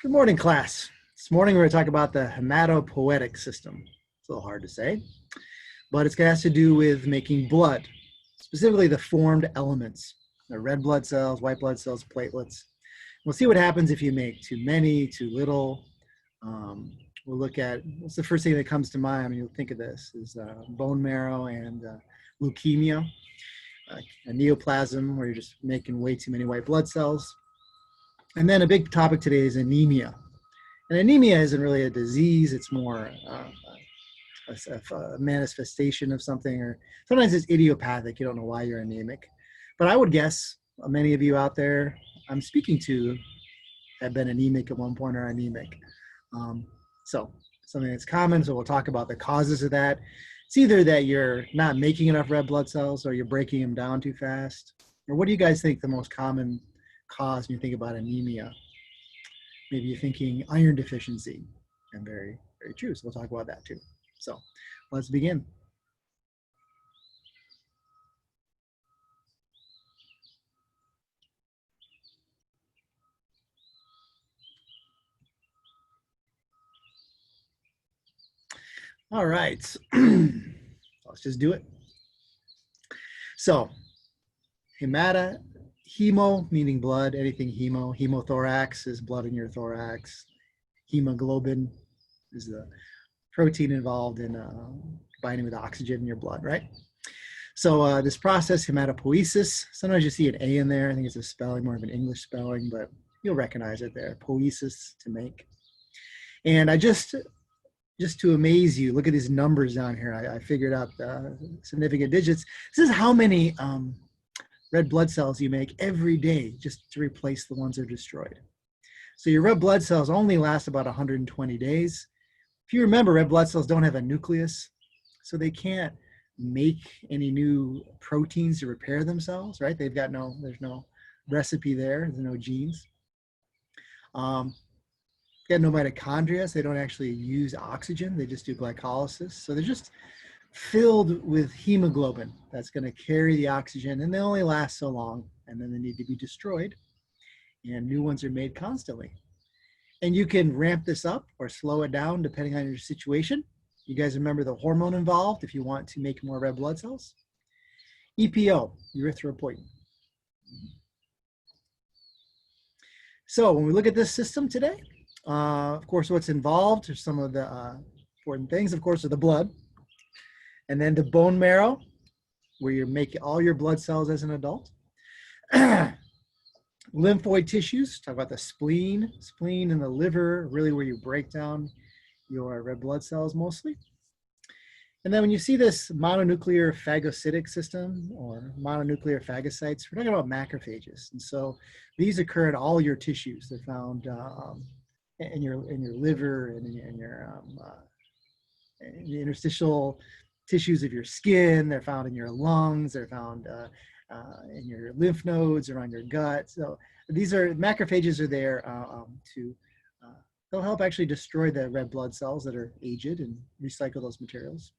Good morning, class. This morning we're going to talk about the hematopoietic system. It's a little hard to say, but it has to do with making blood, specifically the formed elements, the red blood cells, white blood cells, platelets. We'll see what happens if you make too many, too little. We'll look at, what's the first thing that comes to mind when you think of this, is bone marrow and leukemia, a neoplasm where you're just making way too many white blood cells. And then a big topic today is anemia. And anemia isn't really a disease, it's more a manifestation of something, or sometimes it's idiopathic, you don't know why you're anemic. But I would guess many of you out there I'm speaking to have been anemic at one point or anemic. So something that's common, so we'll talk about the causes of that. It's either that you're not making enough red blood cells or you're breaking them down too fast. Or what do you guys think the most common cause when you think about anemia? Maybe you're thinking iron deficiency, and very, very true. So we'll talk about that too. So let's begin. All right, let's just do it. So hemo meaning blood, anything hemo. Hemothorax is blood in your thorax. Hemoglobin is the protein involved in binding with oxygen in your blood, right? So this process, hematopoiesis, sometimes you see an A in there. I think it's a spelling, more of an English spelling, but you'll recognize it there. Poiesis, to make. And I just to amaze you, look at these numbers down here. I figured out the significant digits. This is how many red blood cells you make every day just to replace the ones that are destroyed. So your red blood cells only last about 120 days. If you remember, red blood cells don't have a nucleus, so they can't make any new proteins to repair themselves, right? They've got there's no recipe there, there's no genes. Got no mitochondria, so they don't actually use oxygen, they just do glycolysis. So they're just filled with hemoglobin that's going to carry the oxygen, and they only last so long, and then they need to be destroyed, and new ones are made constantly. And you can ramp this up or slow it down depending on your situation. You guys remember the hormone involved if you want to make more red blood cells? EPO, erythropoietin. So when we look at this system today, of course, what's involved are some of the important things, of course, are the blood. And then the bone marrow, where you make all your blood cells as an adult. Lymphoid tissues, talk about the spleen and the liver, really where you break down your red blood cells mostly. And then when you see this mononuclear phagocytic system or mononuclear phagocytes, we're talking about macrophages. And so these occur in all your tissues. They're found in your liver and in the interstitial tissues of your skin. They're found in your lungs. They're found in your lymph nodes, around your gut. So these are macrophages are there they'll help actually destroy the red blood cells that are aged and recycle those materials.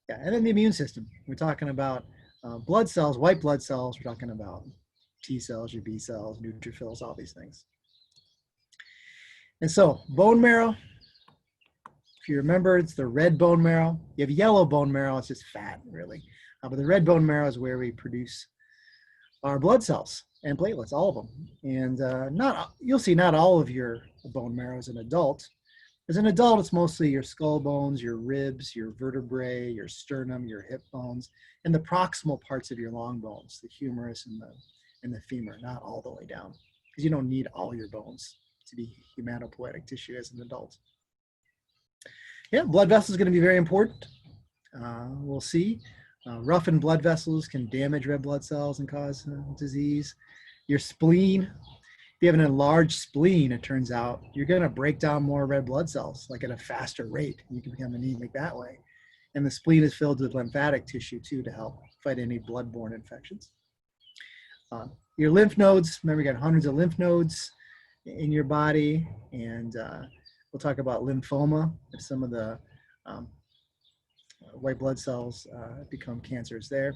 Yeah, and then the immune system. We're talking about blood cells, white blood cells. We're talking about T cells, your B cells, neutrophils, all these things. And so bone marrow, if you remember, it's the red bone marrow. You have yellow bone marrow, it's just fat, really. But the red bone marrow is where we produce our blood cells and platelets, all of them. And you'll see not all of your bone marrow as an adult. As an adult, it's mostly your skull bones, your ribs, your vertebrae, your sternum, your hip bones, and the proximal parts of your long bones, the humerus and the femur, not all the way down, because you don't need all your bones to be hematopoietic tissue as an adult. Yeah, blood vessels is going to be very important. We'll see. Roughened blood vessels can damage red blood cells and cause disease. Your spleen, if you have an enlarged spleen, it turns out you're going to break down more red blood cells, like at a faster rate. You can become anemic that way. And the spleen is filled with lymphatic tissue too to help fight any bloodborne infections. Your lymph nodes, remember you got hundreds of lymph nodes in your body, and we'll talk about lymphoma if some of the white blood cells become cancerous there.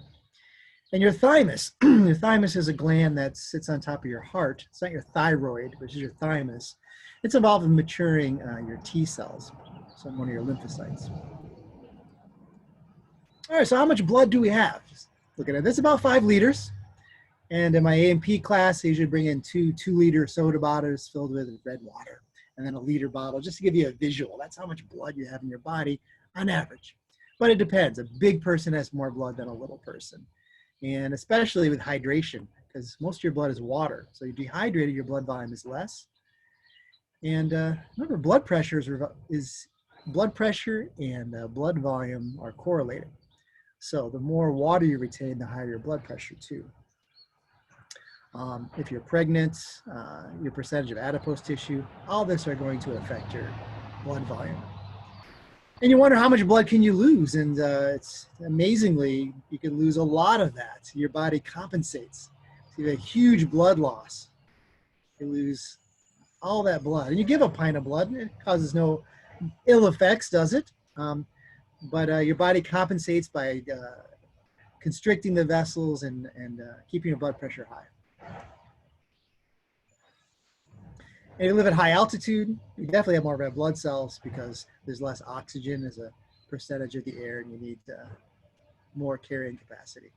And your thymus, your thymus is a gland that sits on top of your heart. It's not your thyroid, which is your thymus. It's involved in maturing your T cells, so one of your lymphocytes. All right, so how much blood do we have? Just looking at this, about 5 liters. And in my A&P class, I usually bring in two 2-liter soda bottles filled with red water, and then a liter bottle, just to give you a visual. That's how much blood you have in your body on average. But it depends. A big person has more blood than a little person. And especially with hydration, because most of your blood is water. So you're dehydrated, your blood volume is less. And remember, blood pressure and blood volume are correlated. So the more water you retain, the higher your blood pressure too. If you're pregnant, your percentage of adipose tissue, all this are going to affect your blood volume. And you wonder how much blood can you lose? And it's amazingly, you can lose a lot of that. Your body compensates. So you have a huge blood loss. You lose all that blood. And you give a pint of blood, it causes no ill effects, does it? But your body compensates by constricting the vessels and keeping your blood pressure high. And if you live at high altitude, you definitely have more red blood cells because there's less oxygen as a percentage of the air, and you need more carrying capacity.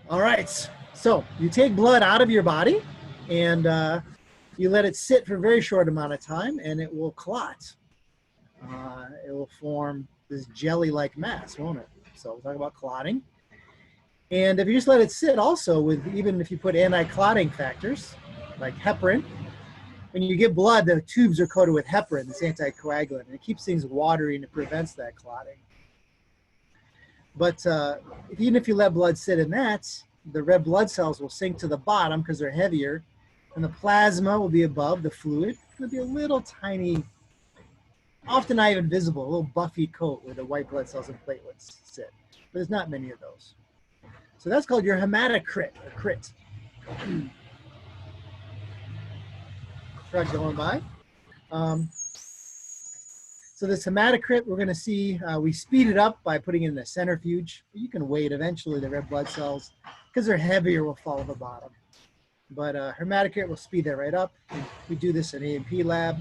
All right, so you take blood out of your body and you let it sit for a very short amount of time, and it will clot. It will form this jelly-like mass, won't it? So we'll talk about clotting. And if you just let it sit also, even if you put anti-clotting factors, like heparin, when you give blood, the tubes are coated with heparin, this anticoagulant, and it keeps things watery and it prevents that clotting. But even if you let blood sit in that, the red blood cells will sink to the bottom because they're heavier, and the plasma will be above the fluid. It'll be a little tiny, often not even visible, a little buffy coat where the white blood cells and platelets sit. But there's not many of those. So that's called your hematocrit, or crit. Truck going by. So this hematocrit, we're going to see, we speed it up by putting it in a centrifuge. You can wait. Eventually, the red blood cells, because they're heavier, will fall to the bottom. But hematocrit will speed that right up. We do this in A&P lab,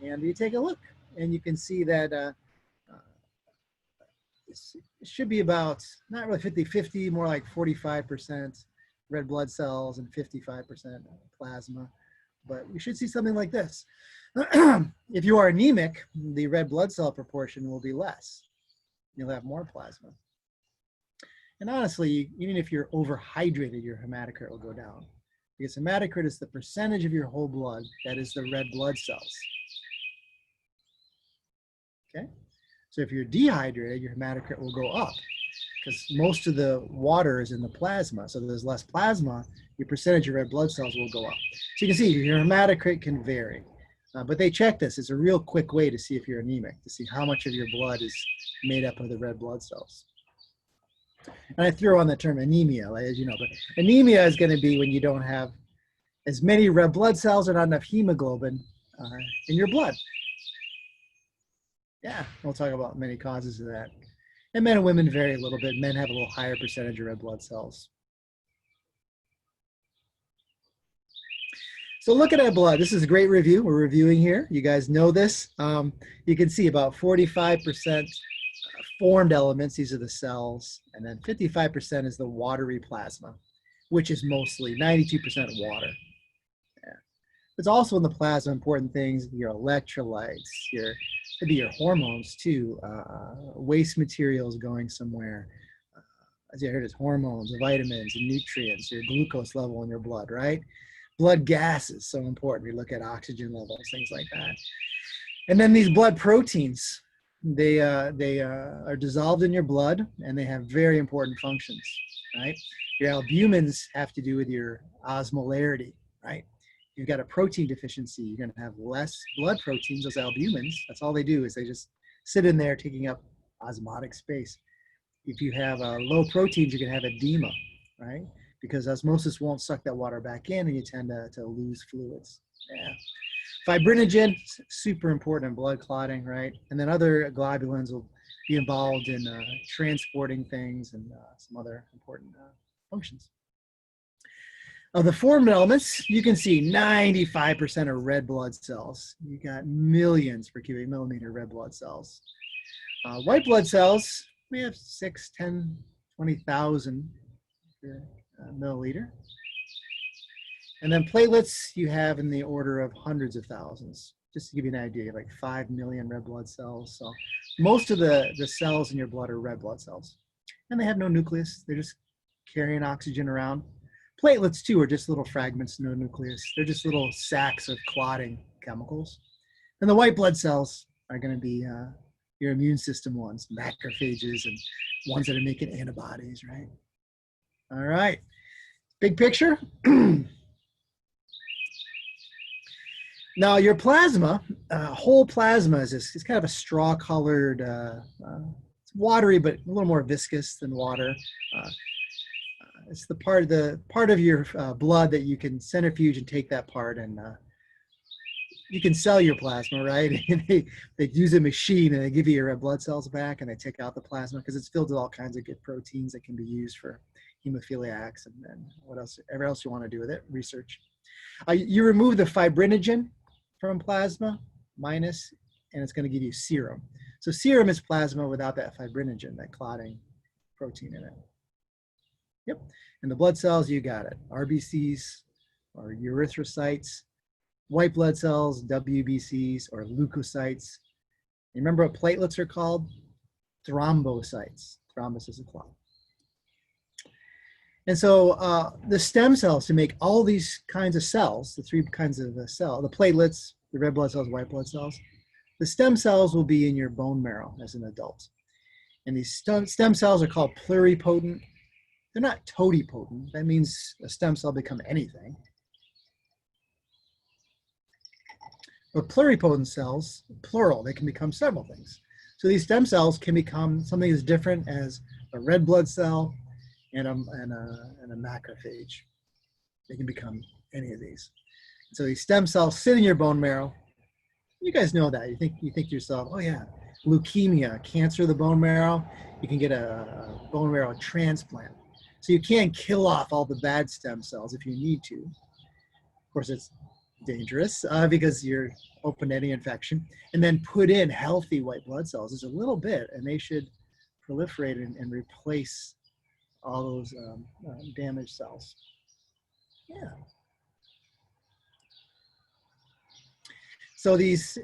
and you take a look, and you can see that it should be about, not really 50-50, more like 45% red blood cells and 55% plasma. But we should see something like this. If you are anemic, the red blood cell proportion will be less. You'll have more plasma. And honestly, even if you're overhydrated, your hematocrit will go down. Because hematocrit is the percentage of your whole blood that is the red blood cells. Okay? So if you're dehydrated, your hematocrit will go up because most of the water is in the plasma. So there's less plasma, your percentage of red blood cells will go up. So you can see your hematocrit can vary. But they check this. It's a real quick way to see if you're anemic, to see how much of your blood is made up of the red blood cells. And I throw on the term anemia, like, as you know, but anemia is going to be when you don't have as many red blood cells or not enough hemoglobin in your blood. Yeah, we'll talk about many causes of that. And men and women vary a little bit. Men have a little higher percentage of red blood cells. So looking at blood, this is a great review. We're reviewing here. You guys know this. You can see about 45% formed elements. These are the cells. And then 55% is the watery plasma, which is mostly 92% water. Yeah. It's also in the plasma important things, your electrolytes, maybe your hormones too, waste materials going somewhere. As you heard, it's hormones, vitamins, and nutrients, your glucose level in your blood, right? Blood gas is so important. We look at oxygen levels, things like that. And then these blood proteins, they are dissolved in your blood, and they have very important functions, right? Your albumins have to do with your osmolarity, right? You've got a protein deficiency, you're going to have less blood proteins, those albumins. That's all they do, is they just sit in there taking up osmotic space. If you have low proteins, you're going to have edema, right? Because osmosis won't suck that water back in, and you tend to lose fluids. Yeah. Fibrinogen, super important in blood clotting, right? And then other globulins will be involved in transporting things and some other important functions. Of the formed elements, you can see 95% are red blood cells. You got millions per cubic millimeter red blood cells. White blood cells, we have 6, 10, 20,000 per milliliter. And then platelets, you have in the order of hundreds of thousands. Just to give you an idea, like 5 million red blood cells. So most of the cells in your blood are red blood cells. And they have no nucleus. They're just carrying oxygen around. Platelets, too, are just little fragments, no nucleus. They're just little sacks of clotting chemicals. And the white blood cells are going to be your immune system ones, macrophages, and ones that are making antibodies, right? All right. Big picture. Now, your plasma, whole plasma is kind of a straw-colored, it's watery, but a little more viscous than water. It's the part of your blood that you can centrifuge and take that part, and you can sell your plasma, right? they use a machine and they give you your red blood cells back, and they take out the plasma because it's filled with all kinds of good proteins that can be used for hemophiliacs and whatever else you want to do with it. Research. You remove the fibrinogen from plasma minus, and it's going to give you serum. So serum is plasma without that fibrinogen, that clotting protein in it. Yep. And the blood cells, you got it. RBCs or erythrocytes, white blood cells, WBCs or leukocytes. You remember what platelets are called? Thrombocytes. Thrombus is a clot. And so the stem cells to make all these kinds of cells, the three kinds of cells, the platelets, the red blood cells, white blood cells, the stem cells will be in your bone marrow as an adult. And these stem cells are called pluripotent. They're not totipotent. That means a stem cell become anything. But pluripotent cells, plural, they can become several things. So these stem cells can become something as different as a red blood cell and a macrophage. They can become any of these. So these stem cells sit in your bone marrow. You guys know that. You think to yourself, oh yeah, leukemia, cancer of the bone marrow, you can get a bone marrow transplant. So you can't kill off all the bad stem cells if you need to. Of course, it's dangerous because you're open to any infection. And then put in healthy white blood cells. There's a little bit, and they should proliferate and replace all those damaged cells. Yeah. So these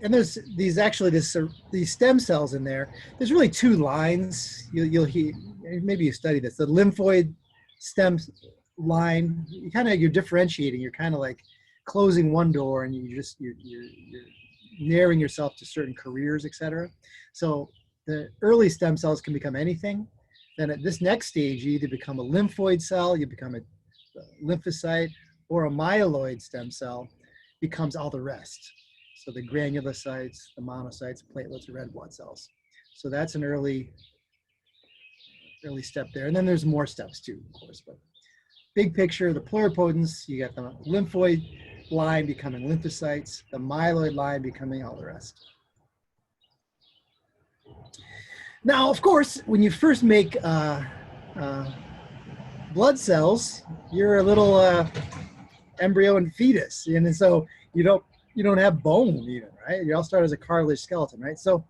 stem cells in there. There's really two lines. You'll hear, maybe you study this. The lymphoid stem line. You're differentiating. You're kind of like closing one door, and you're narrowing yourself to certain careers, etc. So the early stem cells can become anything. Then at this next stage, you either become a lymphoid cell, you become a lymphocyte, or a myeloid stem cell becomes all the rest. So the granulocytes, the monocytes, platelets, red blood cells. So that's an early step there. And then there's more steps too, of course. But big picture, the pluripotents, you got the lymphoid line becoming lymphocytes, the myeloid line becoming all the rest. Now, of course, when you first make blood cells, you're a little embryo and fetus, and so you don't have bone even, right? You all start as a cartilage skeleton, right? So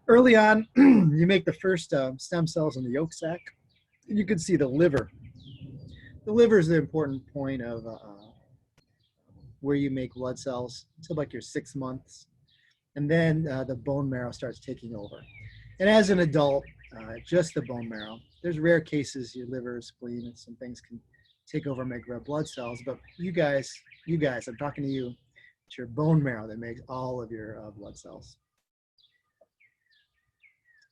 early on, you make the first stem cells in the yolk sac. You can see the liver. The liver is the important point of where you make blood cells until like your 6 months, and then the bone marrow starts taking over. And as an adult, just the bone marrow. There's rare cases your liver, spleen, and some things can take over and make red blood cells. But you guys, I'm talking to you. It's your bone marrow that makes all of your blood cells.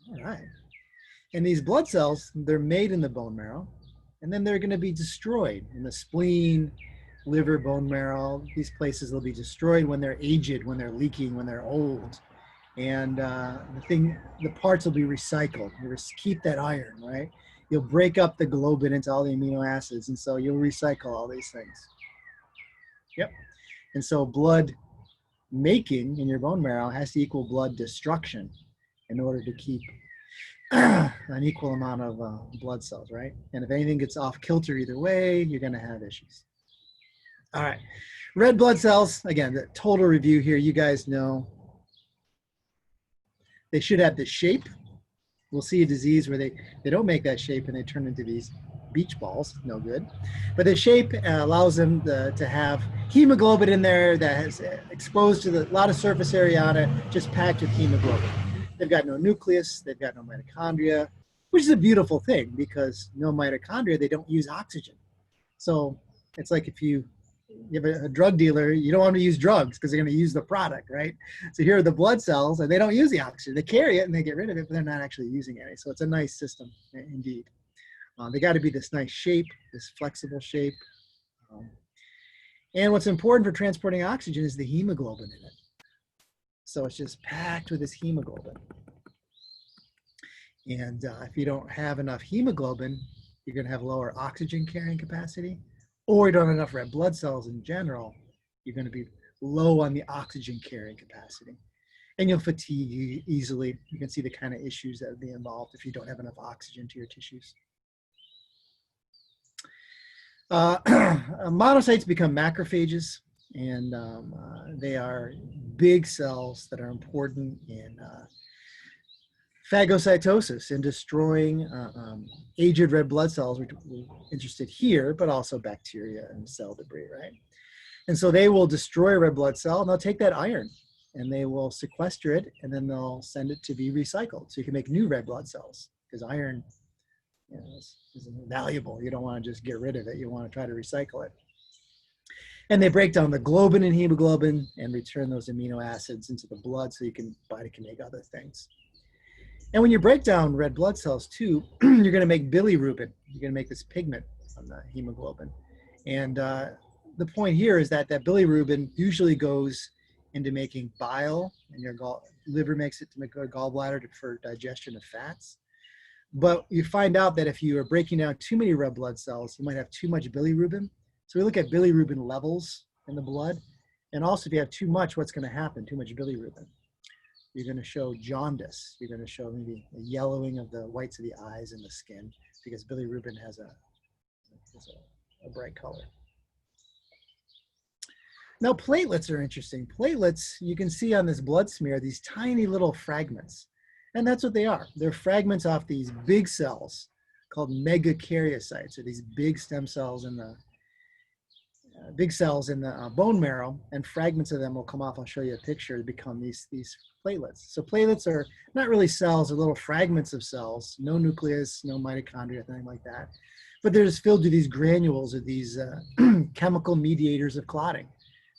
All right. And these blood cells, they're made in the bone marrow, and then they're going to be destroyed in the spleen, liver, bone marrow. These places will be destroyed when they're aged, when they're leaking, when they're old. And the parts will be recycled. You keep that iron, right? You'll break up the globin into all the amino acids, and so you'll recycle all these things. Yep. And so blood making in your bone marrow has to equal blood destruction in order to keep an equal amount of blood cells, right? And if anything gets off kilter either way, you're going to have issues. All right, red blood cells, again, the total review here, you guys know they should have this shape. We'll see a disease where they don't make that shape and they turn into these beach balls, no good. But the shape allows them to have hemoglobin in there that has exposed to a lot of surface area on it, just packed with hemoglobin. They've got no nucleus, they've got no mitochondria, which is a beautiful thing because no mitochondria, they don't use oxygen. So it's like if you have a drug dealer, you don't want them to use drugs because they're going to use the product, right? So here are the blood cells, and they don't use the oxygen. They carry it and they get rid of it, but they're not actually using any. So it's a nice system, indeed. They got to be this nice shape, this flexible shape. And what's important for transporting oxygen is the hemoglobin in it. So it's just packed with this hemoglobin. And if you don't have enough hemoglobin, you're going to have lower oxygen carrying capacity, or you don't have enough red blood cells in general, you're going to be low on the oxygen carrying capacity. And you'll fatigue easily. You can see the kind of issues that would be involved if you don't have enough oxygen to your tissues. Monocytes become macrophages, and they are big cells that are important in phagocytosis, in destroying aged red blood cells, which we're interested here, but also bacteria and cell debris, right? And so they will destroy a red blood cell, and they'll take that iron, and they will sequester it, and then they'll send it to be recycled. So you can make new red blood cells, because iron, you know, is valuable. You don't want to just get rid of it. You want to try to recycle it. And they break down the globin and hemoglobin and return those amino acids into the blood so your body can make other things. And when you break down red blood cells too, you're going to make bilirubin. You're going to make this pigment from the hemoglobin. And the point here is that that bilirubin usually goes into making bile, and your liver makes it to make a gallbladder for digestion of fats. But you find out that if you are breaking down too many red blood cells, you might have too much bilirubin. So we look at bilirubin levels in the blood. And also if you have too much, what's going to happen? Too much bilirubin. You're going to show jaundice. You're going to show maybe a yellowing of the whites of the eyes and the skin because bilirubin has a bright color. Now platelets are interesting. Platelets, you can see on this blood smear, these tiny little fragments. And that's what they are. They're fragments off these big cells called megakaryocytes, or these big stem cells in the bone marrow, and fragments of them will come off. I'll show you a picture to become these platelets. So platelets are not really cells, they're little fragments of cells, no nucleus, no mitochondria, nothing like that. But they're just filled with these granules of these chemical mediators of clotting.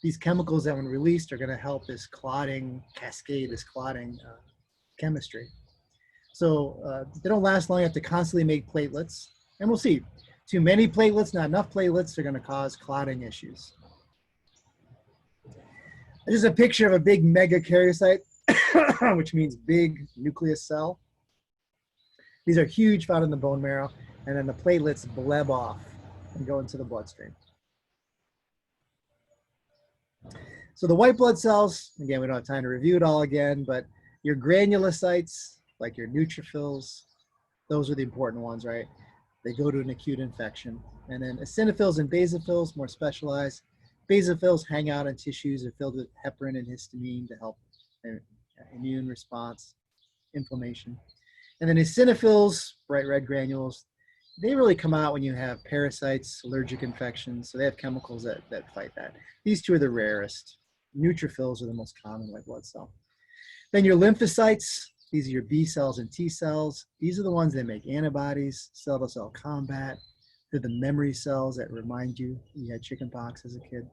These chemicals that when released are going to help this clotting cascade, this clotting chemistry. So they don't last long. You have to constantly make platelets. And we'll see. Too many platelets, not enough platelets, are going to cause clotting issues. This is a picture of a big megakaryocyte, which means big nucleus cell. These are huge, found in the bone marrow, and then the platelets bleb off and go into the bloodstream. So the white blood cells, again, we don't have time to review it all again, but your granulocytes, like your neutrophils, those are the important ones, right? They go to an acute infection. And then eosinophils and basophils, more specialized. Basophils hang out in tissues, are filled with heparin and histamine to help immune response, inflammation. And then eosinophils, bright red granules, they really come out when you have parasites, allergic infections. So they have chemicals that fight that. These two are the rarest. Neutrophils are the most common white blood cell. Then your lymphocytes, these are your B cells and T cells. These are the ones that make antibodies, cell-to-cell combat. They're the memory cells that remind you had chickenpox as a kid.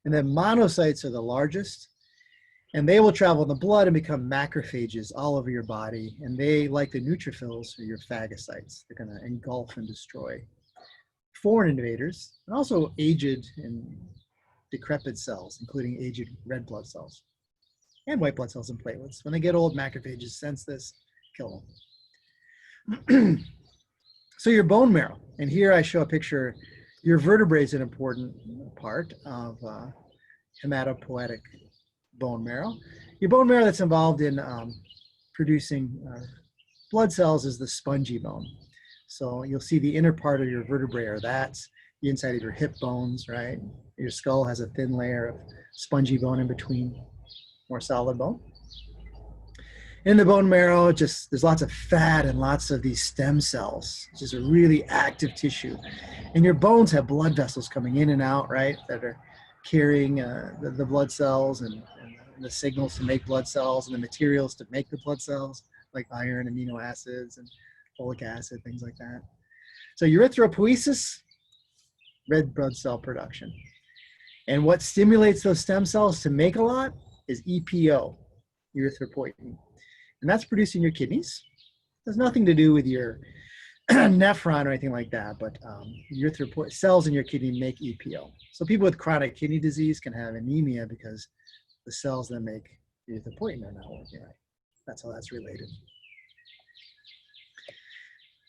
And then monocytes are the largest, and they will travel in the blood and become macrophages all over your body. And they, like the neutrophils, are your phagocytes. They're going to engulf and destroy foreign invaders, and also aged and decrepit cells, including aged red blood cells. And white blood cells and platelets. When they get old, macrophages sense this, kill them. So your bone marrow, and here I show a picture. Your vertebrae is an important part of hematopoietic bone marrow. Your bone marrow that's involved in producing blood cells is the spongy bone. So you'll see the inner part of your vertebrae are that's the inside of your hip bones, right? Your skull has a thin layer of spongy bone in between, more solid bone. In the bone marrow, there's lots of fat and lots of these stem cells, which is a really active tissue. And your bones have blood vessels coming in and out, right, that are carrying the blood cells and the signals to make blood cells and the materials to make the blood cells, like iron, amino acids, and folic acid, things like that. So erythropoiesis, red blood cell production. And what stimulates those stem cells to make a lot is EPO, erythropoietin. And that's produced in your kidneys. It has nothing to do with your nephron or anything like that, but erythropoietin cells in your kidney make EPO. So people with chronic kidney disease can have anemia because the cells that make erythropoietin are not working right. That's how that's related.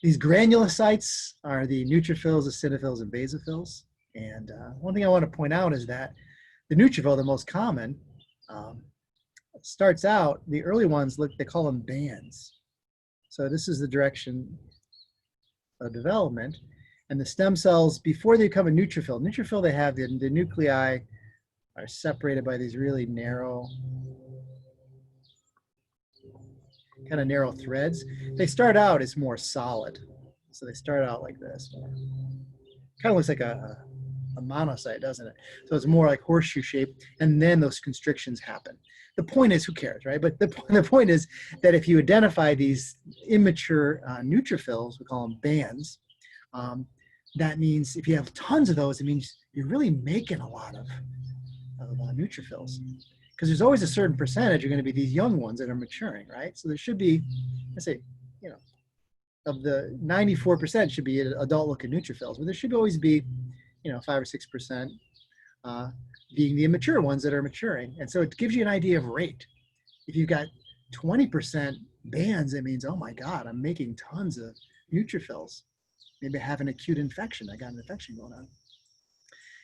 These granulocytes are the neutrophils, eosinophils, and basophils. And one thing I want to point out is that the neutrophil, the most common, starts out, the early ones, they call them bands. So this is the direction of development. And the stem cells, before they become a neutrophil, they have the nuclei are separated by these really narrow, kind of narrow threads. They start out as more solid. So they start out like this. Kind of looks like a monocyte, doesn't it? So it's more like horseshoe shape, and then those constrictions happen. The point is, who cares, right? But the point is that if you identify these immature neutrophils, we call them bands, that means if you have tons of those, it means you're really making a lot of neutrophils. Because there's always a certain percentage are going to be these young ones that are maturing, right? So there should be, let's say, of the 94% should be adult-looking neutrophils, but there should always be, 5 or 6% being the immature ones that are maturing. And so it gives you an idea of rate. If you've got 20% bands, it means, oh my God, I'm making tons of neutrophils. Maybe I have an acute infection. I got an infection going on.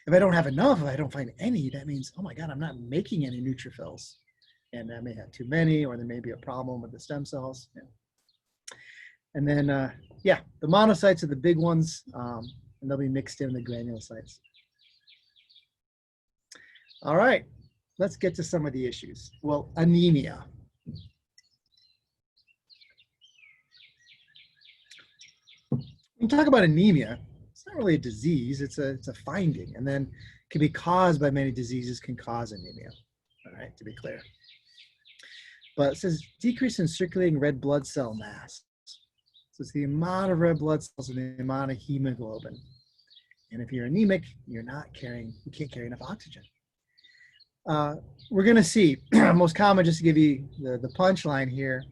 If I don't have enough, if I don't find any, that means, oh my God, I'm not making any neutrophils. And I may have too many, or there may be a problem with the stem cells. Yeah. And then, the monocytes are the big ones, and they'll be mixed in the granulocytes. All right, let's get to some of the issues. Well, anemia. When you talk about anemia, it's not really a disease, it's a finding, and then can be caused by many diseases, can cause anemia, all right, to be clear. But it says decrease in circulating red blood cell mass. So it's the amount of red blood cells and the amount of hemoglobin. And if you're anemic, you can't carry enough oxygen. We're going to see, most common, just to give you the punchline here,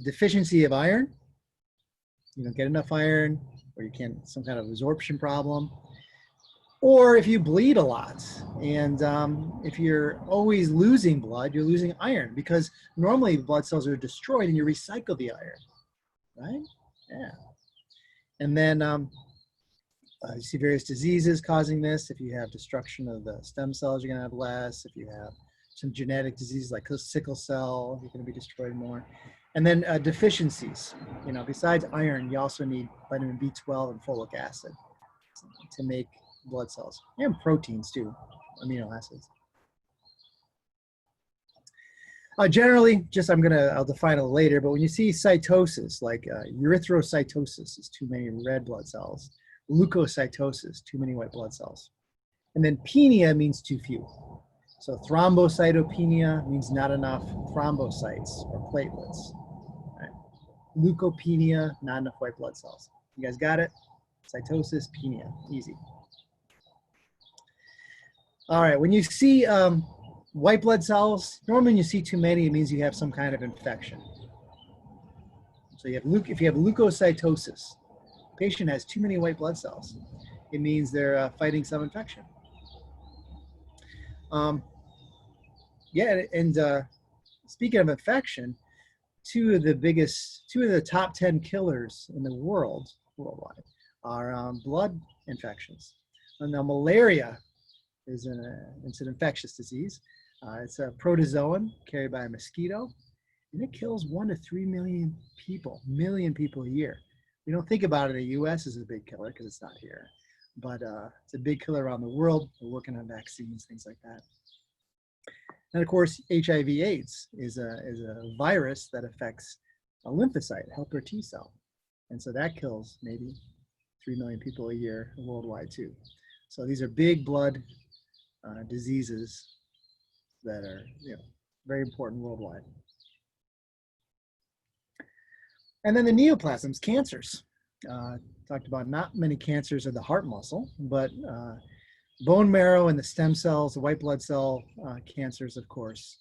deficiency of iron. You don't get enough iron, or you can't, some kind of absorption problem. Or if you bleed a lot, and if you're always losing blood, you're losing iron, because normally blood cells are destroyed and you recycle the iron, right? Yeah. And then you see various diseases causing this. If you have destruction of the stem cells, you're going to have less. If you have some genetic diseases like Sickle Cell, you're going to be destroyed more. And then deficiencies. Besides iron, you also need vitamin B12 and folic acid to make blood cells, and proteins too, amino acids. Generally, I'll define it later, but when you see cytosis, like erythrocytosis is too many red blood cells, leukocytosis, too many white blood cells. And then penia means too few. So thrombocytopenia means not enough thrombocytes or platelets. Right? Leukopenia, not enough white blood cells. You guys got it? Cytosis, penia, easy. All right, when you see white blood cells, normally when you see too many, it means you have some kind of infection. So if you have leukocytosis, the patient has too many white blood cells, it means they're fighting some infection. Speaking of infection, two of the top 10 killers in the worldwide are blood infections. And now malaria is it's an infectious disease. It's a protozoan carried by a mosquito, and it kills 1 to 3 million people a year. We don't think about it in the US as a big killer because it's not here, but it's a big killer around the world. We're working on vaccines, things like that. And of course, HIV/AIDS is a virus that affects a lymphocyte, helper T cell. And so that kills maybe 3 million people a year worldwide too. So these are big blood diseases that are very important worldwide. And then the neoplasms, cancers. Talked about not many cancers of the heart muscle, but bone marrow and the stem cells, the white blood cell cancers, of course,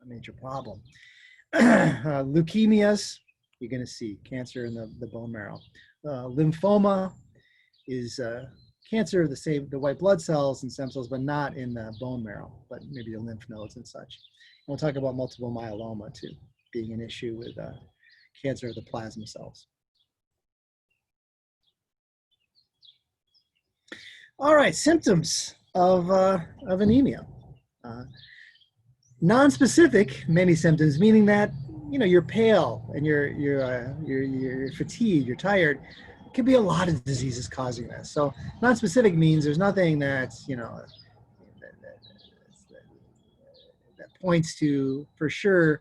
a major problem. Leukemias, you're going to see cancer in the bone marrow. Lymphoma is cancer of the white blood cells and stem cells, but not in the bone marrow, but maybe the lymph nodes and such. And we'll talk about multiple myeloma too, being an issue with cancer of the plasma cells. All right, symptoms of anemia. Non-specific, many symptoms, meaning that you're pale and you're fatigued, you're tired. It could be a lot of diseases causing this. So non-specific means there's nothing that's that points to for sure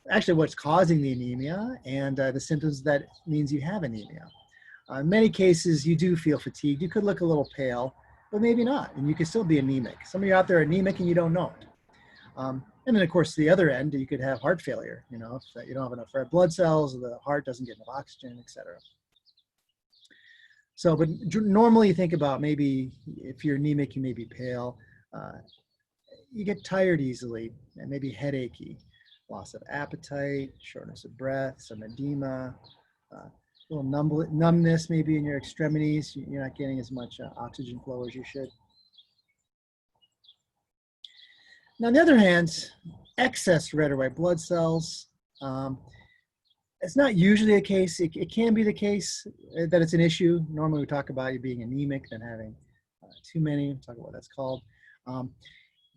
actually what's causing the anemia and the symptoms that means you have anemia. In many cases, you do feel fatigued. You could look a little pale, but maybe not, and you could still be anemic. Some of you out there are anemic and you don't know it. And then, of course, the other end, you could have heart failure. If you don't have enough red blood cells, the heart doesn't get enough oxygen, etc. So, but normally you think about maybe if you're anemic, you may be pale. You get tired easily and maybe headachy, loss of appetite, shortness of breath, some edema, a little numbness maybe in your extremities. You're not getting as much oxygen flow as you should. Now, on the other hand, excess red or white blood cells, it's not usually the case. It can be the case that it's an issue. Normally we talk about you being anemic than having too many. We'll talk about what that's called.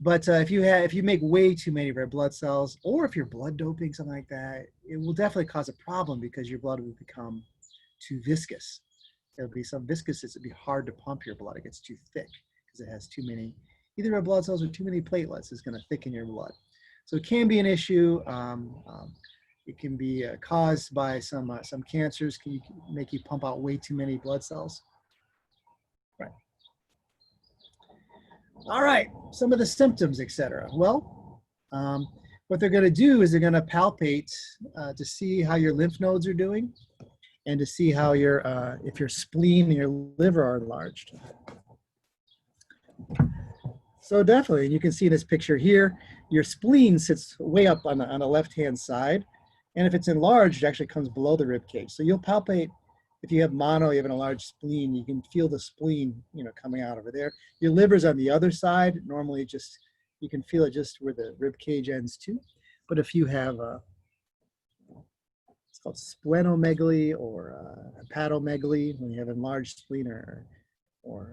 But if you make way too many red blood cells, or if you're blood doping, something like that, it will definitely cause a problem because your blood will become too viscous. There'll be some viscousness. It'll be hard to pump your blood. It gets too thick because it has too many either red blood cells or too many platelets is going to thicken your blood. So it can be an issue. It can be caused by some cancers. Can make you pump out way too many blood cells. Right. All right, some of the symptoms, etc. Well, what they're going to do is they're going to palpate to see how your lymph nodes are doing and to see how if your spleen and your liver are enlarged. So definitely, and you can see this picture here, your spleen sits way up on the left-hand side, and if it's enlarged, it actually comes below the rib cage. So you'll palpate, if you have mono, you have an enlarged spleen, you can feel the spleen, coming out over there. Your liver's on the other side. Normally, you can feel it just where the rib cage ends too. But if you have it's called splenomegaly or hepatomegaly, when you have enlarged spleen or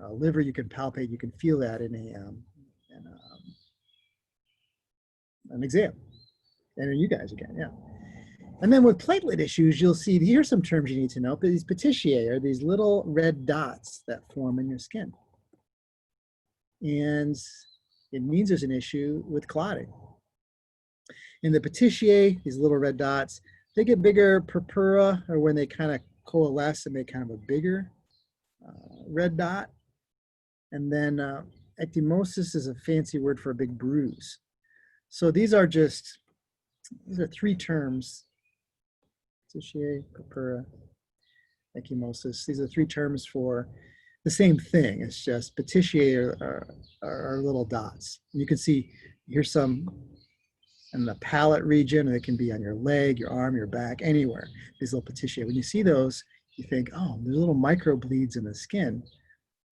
a liver, you can palpate. You can feel that in an exam. And in you guys again, yeah. And then with platelet issues, you'll see, here's some terms you need to know. These petechiae are these little red dots that form in your skin. And it means there's an issue with clotting. In the petechiae, these little red dots, they get bigger purpura, or when they kind of coalesce and make kind of a bigger red dot. And then ecchymosis is a fancy word for a big bruise. So these are three terms. Petechiae, purpura, ecchymosis. These are three terms for the same thing. It's just petechiae are little dots. You can see here's some in the palate region, and it can be on your leg, your arm, your back, anywhere. These little petechiae. When you see those, you think, oh, there's little micro bleeds in the skin, and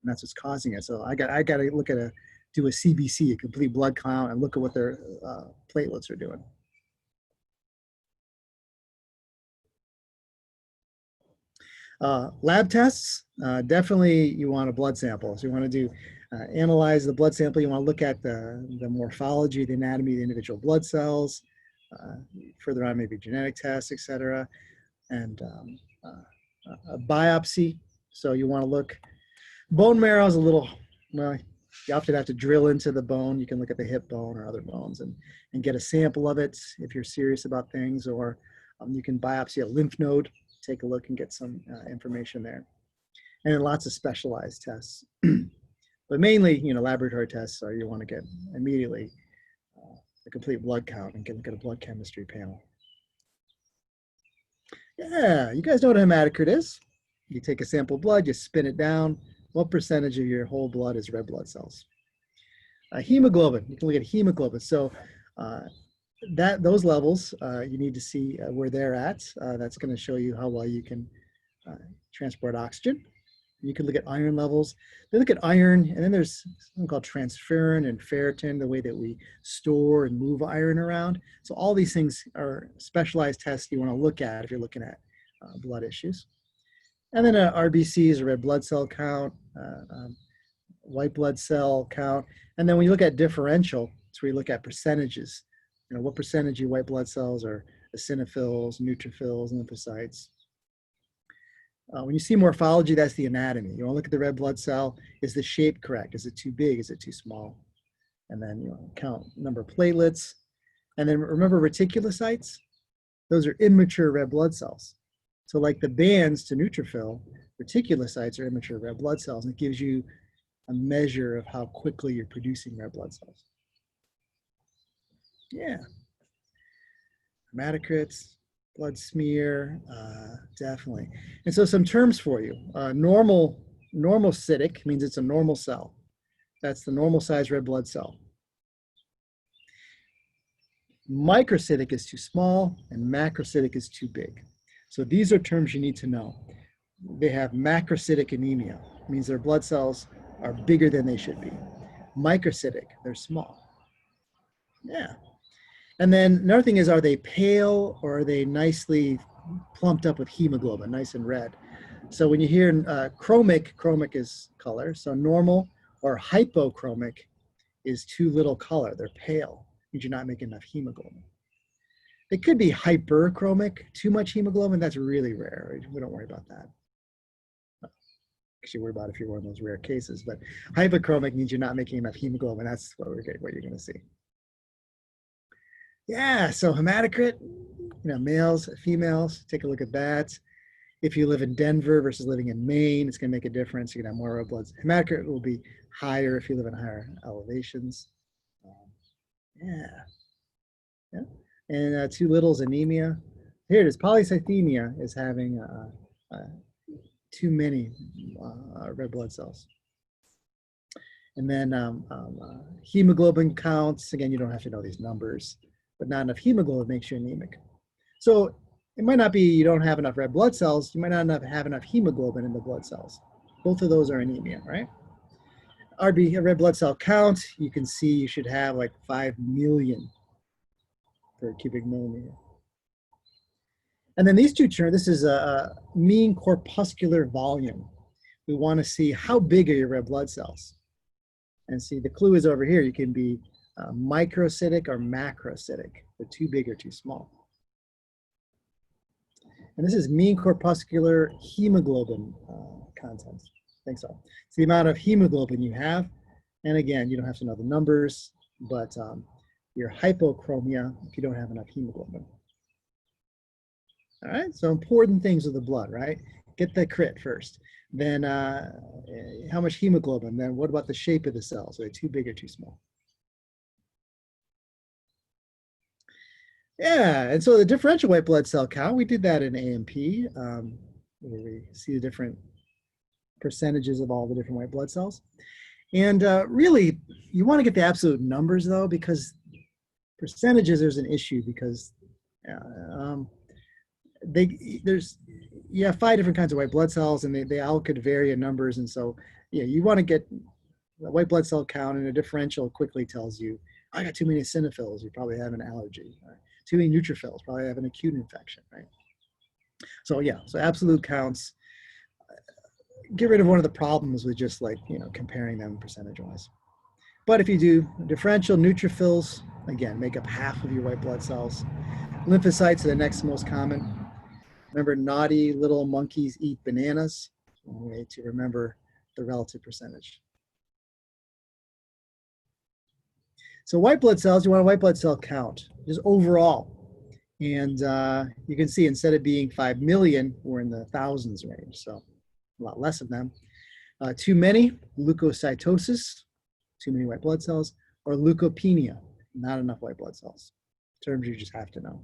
that's what's causing it. So I got to do a CBC, a complete blood count, and look at what their platelets are doing. Lab tests, definitely you want a blood sample. So you want to analyze the blood sample. You want to look at the morphology, the anatomy of the individual blood cells. Further on, maybe genetic tests, etc. And a biopsy. So you want to look, bone marrow is a little, well, you often have to drill into the bone. You can look at the hip bone or other bones and get a sample of it if you're serious about things, or you can biopsy a lymph node, take a look and get some information there. And then lots of specialized tests. But mainly, laboratory tests are you want to get immediately a complete blood count and get a blood chemistry panel. Yeah, you guys know what a hematocrit is. You take a sample of blood, you spin it down. What percentage of your whole blood is red blood cells? Hemoglobin, you can look at hemoglobin. So those levels, you need to see where they're at. That's going to show you how well you can transport oxygen. You can look at iron levels. They look at iron, and then there's something called transferrin and ferritin, the way that we store and move iron around. So all these things are specialized tests you want to look at if you're looking at blood issues. And then RBCs, a red blood cell count, white blood cell count. And then when you look at differential, it's where you look at percentages. What percentage of white blood cells are eosinophils, neutrophils, lymphocytes. When you see morphology, that's the anatomy. You want to look at the red blood cell. Is the shape correct? Is it too big? Is it too small? And then count number of platelets. And then remember reticulocytes? Those are immature red blood cells. So like the bands to neutrophil, reticulocytes are immature red blood cells, and it gives you a measure of how quickly you're producing red blood cells. Yeah. Hematocrits, blood smear, definitely. And so some terms for you. Normalcytic means it's a normal cell. That's the normal size red blood cell. Microcytic is too small, and macrocytic is too big. So these are terms you need to know. They have macrocytic anemia, means their blood cells are bigger than they should be. Microcytic, they're small. Yeah. And then another thing is, are they pale or are they nicely plumped up with hemoglobin, nice and red? So when you hear chromic is color. So normal or hypochromic is too little color. They're pale, means you're not making enough hemoglobin. It could be hyperchromic, too much hemoglobin. That's really rare. We don't worry about that. Actually, worry about if you're one of those rare cases. But hypochromic means you're not making enough hemoglobin. That's what you're going to see. Yeah, so hematocrit, males, females, take a look at that. If you live in Denver versus living in Maine, it's going to make a difference. You're going to have more red bloods. Hematocrit will be higher if you live in higher elevations. Yeah. And too little is anemia. Here it is. Polycythemia is having too many red blood cells. And then hemoglobin counts. Again, you don't have to know these numbers, but not enough hemoglobin makes you anemic. So it might not be you don't have enough red blood cells. You might not have enough hemoglobin in the blood cells. Both of those are anemia, right? A red blood cell count, you can see you should have like 5 million per cubic millimeter. And then these two terms, this is a mean corpuscular volume. We want to see how big are your red blood cells. And see, the clue is over here. You can be microcytic or macrocytic. They're too big or too small. And this is mean corpuscular hemoglobin content. Thanks all. It's the amount of hemoglobin you have. And again, you don't have to know the numbers, but your hypochromia if you don't have enough hemoglobin. All right, so important things with the blood, right? Get the crit first. Then how much hemoglobin? Then what about the shape of the cells? Are they too big or too small? Yeah, and so the differential white blood cell count, we did that in AMP, where we see the different percentages of all the different white blood cells. And really, you want to get the absolute numbers though, because percentages, there's an issue because you have 5 different kinds of white blood cells and they all could vary in numbers. And so, yeah, you want to get the white blood cell count, and a differential quickly tells you, I got too many eosinophils, you probably have an allergy. Right? Too many neutrophils, probably have an acute infection, right? So yeah, so absolute counts, get rid of one of the problems with just like, comparing them percentage-wise. But if you do differential, neutrophils, again, make up half of your white blood cells. Lymphocytes are the next most common. Remember, naughty little monkeys eat bananas. One way to remember the relative percentage. So white blood cells, you want a white blood cell count, just overall. And you can see instead of being 5 million, we're in the thousands range, so a lot less of them. Too many, leukocytosis, too many white blood cells, or leukopenia, not enough white blood cells. Terms you just have to know.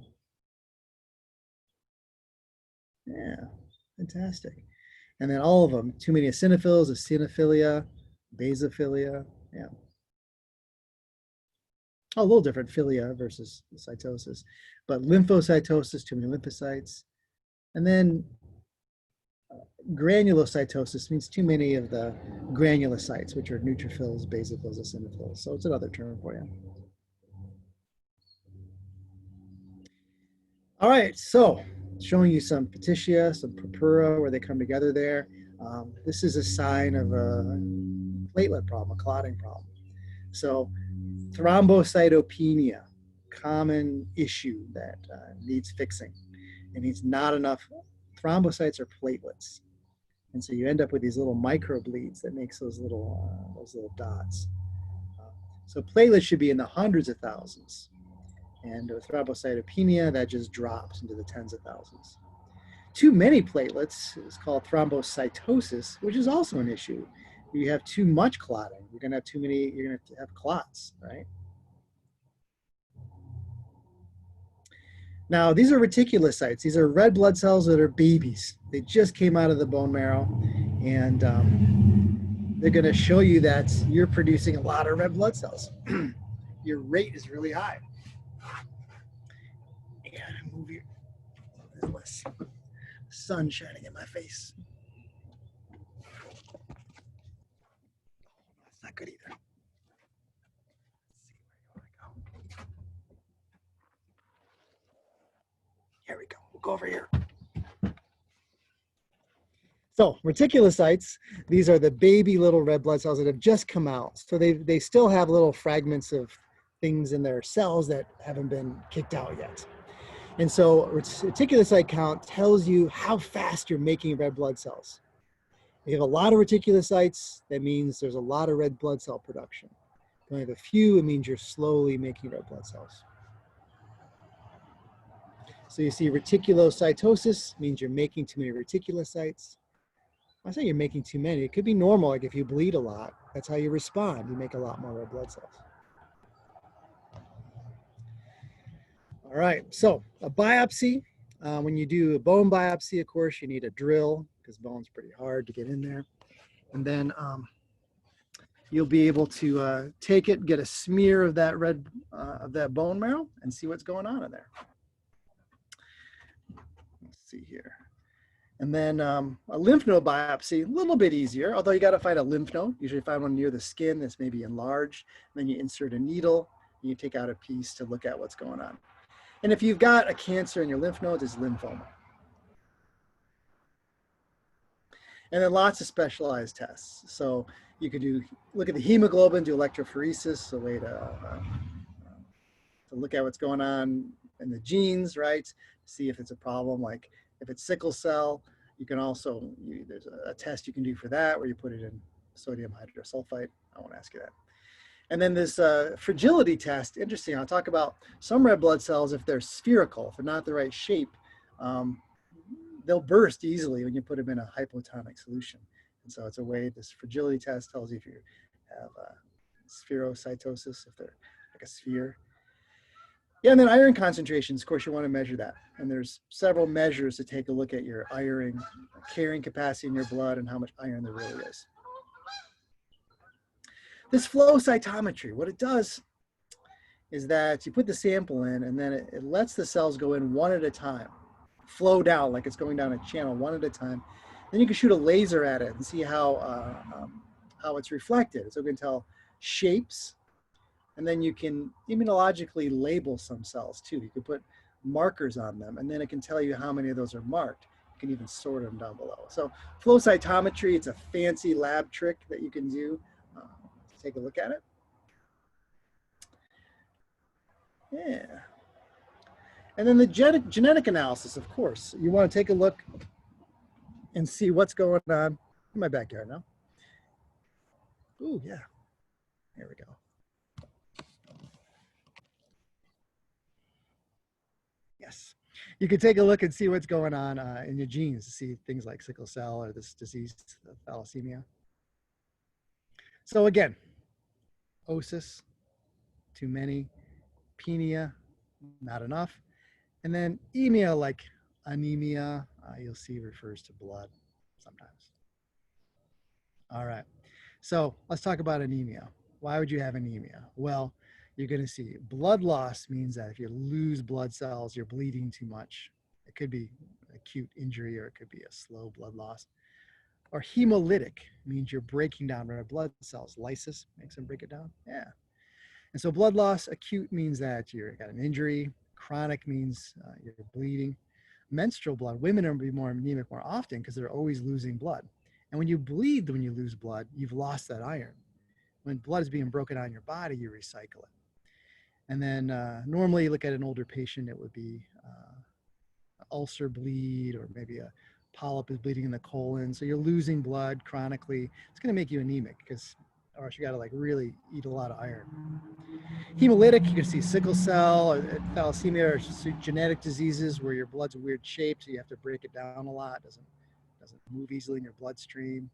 Yeah, fantastic. And then all of them, too many eosinophils, eosinophilia, basophilia, yeah. A little different, philia versus cytosis. But lymphocytosis, too many lymphocytes. And then granulocytosis means too many of the granulocytes, which are neutrophils, basophils, eosinophils. So it's another term for you. All right, so showing you some petechiae, some purpura, where they come together there. This is a sign of a platelet problem, a clotting problem. So thrombocytopenia, common issue that needs fixing. It needs not enough thrombocytes or platelets. And so you end up with these little microbleeds that makes those little dots. So platelets should be in the hundreds of thousands. And with thrombocytopenia, that just drops into the tens of thousands. Too many platelets is called thrombocytosis, which is also an issue. You have too much clotting, you're going to have too many, you're going to have clots, right? Now, these are reticulocytes. These are red blood cells that are babies. They just came out of the bone marrow, and they're going to show you that you're producing a lot of red blood cells. Your rate is really high. I gotta move here. There's less sun shining in my face. That's not good either. Let's see, where do I go? Here we go. We'll go over here. So reticulocytes, these are the baby little red blood cells that have just come out. So they still have little fragments of things in their cells that haven't been kicked out yet. And so reticulocyte count tells you how fast you're making red blood cells. If you have a lot of reticulocytes, that means there's a lot of red blood cell production. If you only have a few, it means you're slowly making red blood cells. So you see reticulocytosis means you're making too many reticulocytes. I say you're making too many. It could be normal, like if you bleed a lot, that's how you respond. You make a lot more red blood cells. All right, so a biopsy. When you do a bone biopsy, of course, you need a drill because bone's pretty hard to get in there. And then you'll be able to take it, get a smear of that of that bone marrow and see what's going on in there. Let's see here. And then a lymph node biopsy, a little bit easier, although you got to find a lymph node. Usually find one near the skin that's maybe enlarged. Then you insert a needle and you take out a piece to look at what's going on. And if you've got a cancer in your lymph nodes, it's lymphoma. And then lots of specialized tests. So you could look at the hemoglobin, do electrophoresis, a way to look at what's going on in the genes, right? See if it's a problem, like if it's sickle cell, you can also, there's a test you can do for that where you put it in sodium hydrosulfite. I won't ask you that. And then this fragility test, interesting, I'll talk about some red blood cells, if they're spherical, if they're not the right shape, they'll burst easily when you put them in a hypotonic solution. And so it's a way, this fragility test tells you if you have spherocytosis, if they're like a sphere. Yeah, and then iron concentrations, of course, you want to measure that. And there's several measures to take a look at your iron carrying capacity in your blood and how much iron there really is. This flow cytometry, what it does is that you put the sample in and then it lets the cells go in one at a time, flow down like it's going down a channel one at a time. Then you can shoot a laser at it and see how it's reflected. So we can tell shapes, and then you can immunologically label some cells too. You can put markers on them, and then it can tell you how many of those are marked. You can even sort them down below. So flow cytometry, it's a fancy lab trick that you can do. Take a look at it. Yeah. And then the genetic analysis, of course. You want to take a look and see what's going on in my backyard now. Ooh, yeah. Here we go. Yes. You can take a look and see what's going on in your genes to see things like sickle cell or this disease, thalassemia. So again, osis, too many, penia, not enough. And then emia, like anemia, you'll see refers to blood sometimes. All right, so let's talk about anemia. Why would you have anemia? Well, you're going to see blood loss means that if you lose blood cells, you're bleeding too much. It could be acute injury or it could be a slow blood loss. Or hemolytic means you're breaking down red blood cells. Lysis makes them break it down. Yeah. And so blood loss, acute means that you've got an injury. Chronic means you're bleeding. Menstrual blood, women are be more anemic more often because they're always losing blood. And when you bleed, when you lose blood, you've lost that iron. When blood is being broken out in your body, you recycle it. And then normally you look at an older patient, it would be ulcer bleed or maybe a polyp is bleeding in the colon. So you're losing blood chronically. It's going to make you anemic because or else you got to like really eat a lot of iron. Hemolytic, you can see sickle cell or thalassemia or genetic diseases where your blood's a weird shape, so you have to break it down a lot. Doesn't move easily in your bloodstream.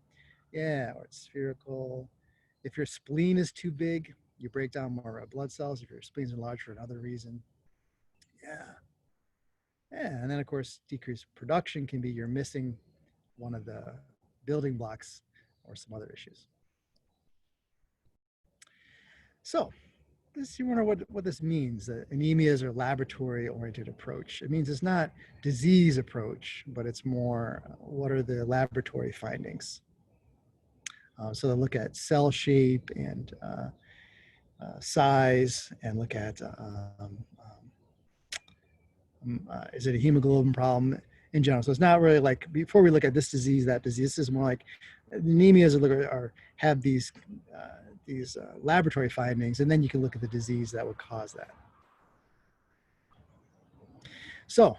Yeah, or it's spherical. If your spleen is too big, you break down more red blood cells. If your spleen's enlarged for another reason. Yeah. Yeah, and then of course, decreased production can be you're missing one of the building blocks or some other issues. So you wonder what this means. Anemia is a laboratory-oriented approach. It means it's not disease approach, but it's more what are the laboratory findings. So they look at cell shape and size, and look at is it a hemoglobin problem in general. So it's not really like before we look at this disease, that disease. This is more like anemias have these laboratory findings, and then you can look at the disease that would cause that. So,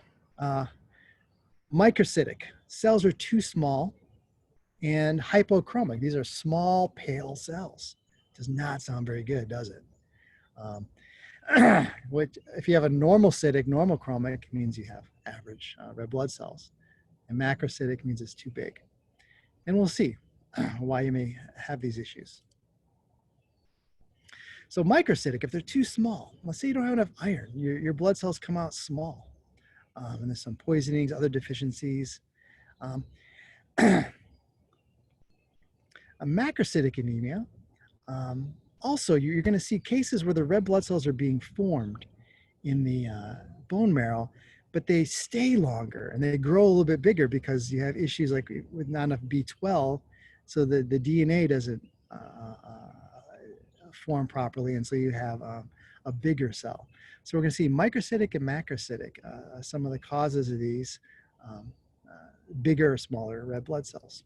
microcytic cells are too small, and hypochromic. These are small, pale cells. Does not sound very good, does it? Which, if you have a normal cytic, normal chromic means you have average red blood cells, and macrocytic means it's too big. And we'll see why you may have these issues. So microcytic, if they're too small, let's say you don't have enough iron, your blood cells come out small. And there's some poisonings, other deficiencies. A macrocytic anemia, also you're going to see cases where the red blood cells are being formed in the bone marrow, but they stay longer and they grow a little bit bigger because you have issues like with not enough B12, so the DNA doesn't form properly, and so you have a bigger cell. So we're going to see microcytic and macrocytic, some of the causes of these bigger or smaller red blood cells.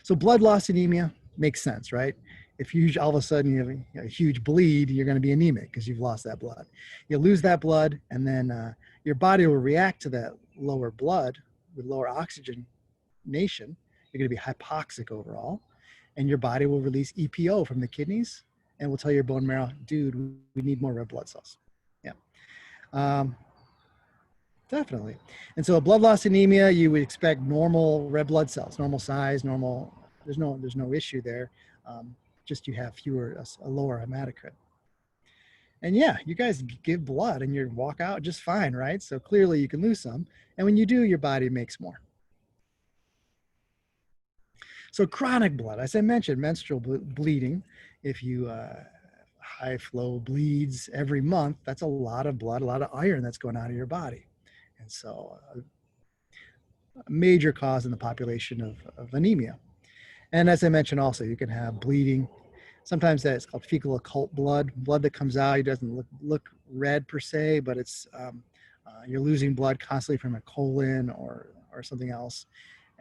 So blood loss anemia makes sense, right? If you all of a sudden you have a huge bleed, you're going to be anemic because you've lost that blood. You lose that blood, and then your body will react to that lower blood with lower oxygenation. You're going to be hypoxic overall, and your body will release EPO from the kidneys and will tell your bone marrow, dude, we need more red blood cells. Yeah. Definitely. And so a blood loss anemia, you would expect normal red blood cells, normal size, normal, there's no issue there. Just you have a lower hematocrit. And yeah, you guys give blood and you walk out just fine, right? So clearly you can lose some. And when you do, your body makes more. So chronic blood, as I mentioned, menstrual bleeding, if you high flow bleeds every month, that's a lot of blood, a lot of iron that's going out of your body. And so a major cause in the population of anemia. And as I mentioned also, you can have bleeding. Sometimes that's called fecal occult blood that comes out. It doesn't look red per se, but it's you're losing blood constantly from a colon or something else.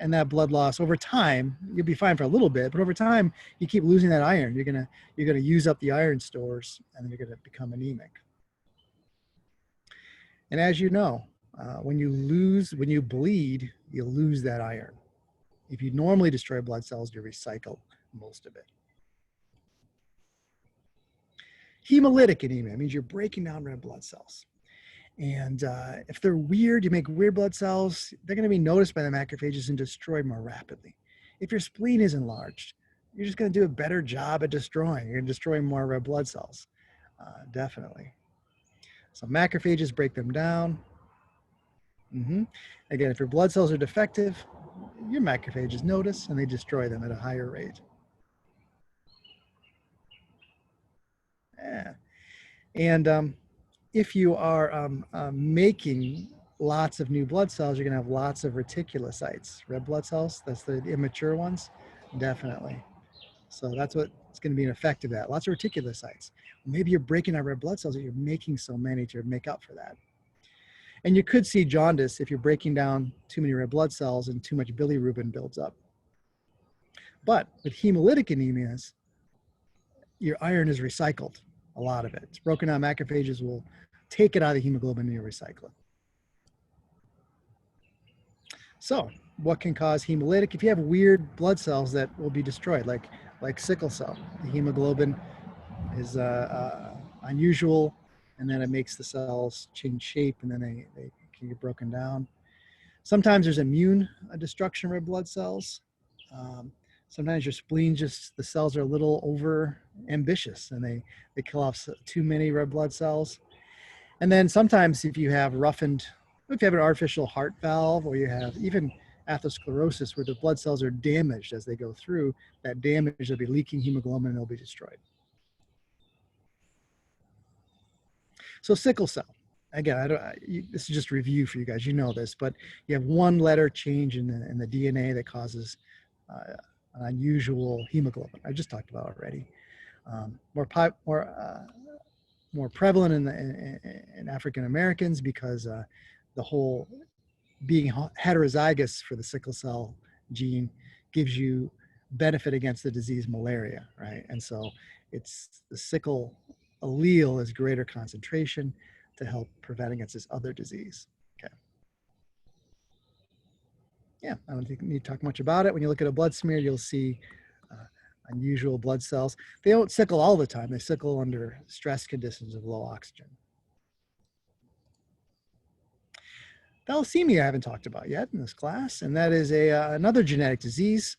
And that blood loss over time, you'll be fine for a little bit, but over time, you keep losing that iron. You're gonna use up the iron stores, and then you're gonna become anemic. And as you know, when you bleed, you lose that iron. If you normally destroy blood cells, you recycle most of it. Hemolytic anemia means you're breaking down red blood cells. And if they're weird, you make weird blood cells, they're going to be noticed by the macrophages and destroyed more rapidly. If your spleen is enlarged, you're just going to do a better job at destroying. You're going to destroy more red blood cells, definitely. So macrophages break them down. Again, if your blood cells are defective, your macrophages notice and they destroy them at a higher rate. Yeah. And if you are making lots of new blood cells, you're going to have lots of reticulocytes, red blood cells. That's the immature ones, definitely. So that's what's going to be an effect of that. Lots of reticulocytes. Maybe you're breaking out red blood cells and you're making so many to make up for that. And you could see jaundice if you're breaking down too many red blood cells and too much bilirubin builds up. But with hemolytic anemias, your iron is recycled, a lot of it. It's broken down, macrophages will take it out of the hemoglobin and you recycle it. So what can cause hemolytic? If you have weird blood cells that will be destroyed, like sickle cell, the hemoglobin is unusual, and then it makes the cells change shape, and then they can get broken down. Sometimes there's immune destruction of red blood cells. Sometimes your spleen the cells are a little over ambitious and they kill off too many red blood cells. And then sometimes if you have an artificial heart valve, or you have even atherosclerosis where the blood cells are damaged as they go through, that damage will be leaking hemoglobin and they'll be destroyed. So sickle cell, again, this is just review for you guys, you know this, but you have one letter change in the DNA that causes an unusual hemoglobin. I just talked about already. More prevalent in African Americans because the whole being heterozygous for the sickle cell gene gives you benefit against the disease malaria, right? And so it's the sickle allele is greater concentration to help prevent against this other disease. Okay. Yeah, I don't think you need to talk much about it. When you look at a blood smear, you'll see unusual blood cells. They don't sickle all the time. They sickle under stress conditions of low oxygen. Thalassemia I haven't talked about yet in this class, and that is another genetic disease.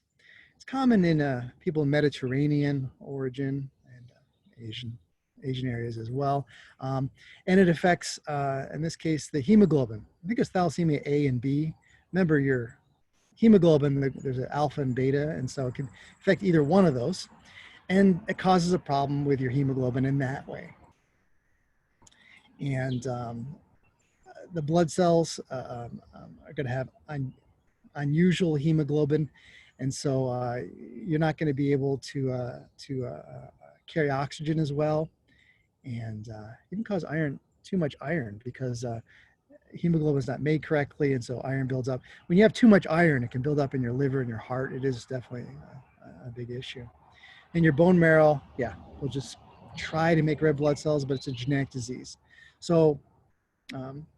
It's common in people in Mediterranean origin and Asian areas as well. And it affects, in this case, the hemoglobin. I think it's thalassemia A and B. Remember, your hemoglobin, there's an alpha and beta, and so it can affect either one of those. And it causes a problem with your hemoglobin in that way. And the blood cells are going to have unusual hemoglobin, and so you're not going to be able to carry oxygen as well, and it can cause too much iron because hemoglobin is not made correctly, and so iron builds up. When you have too much iron, it can build up in your liver and your heart. It is definitely a big issue. And your bone marrow, yeah, will just try to make red blood cells, but it's a genetic disease. So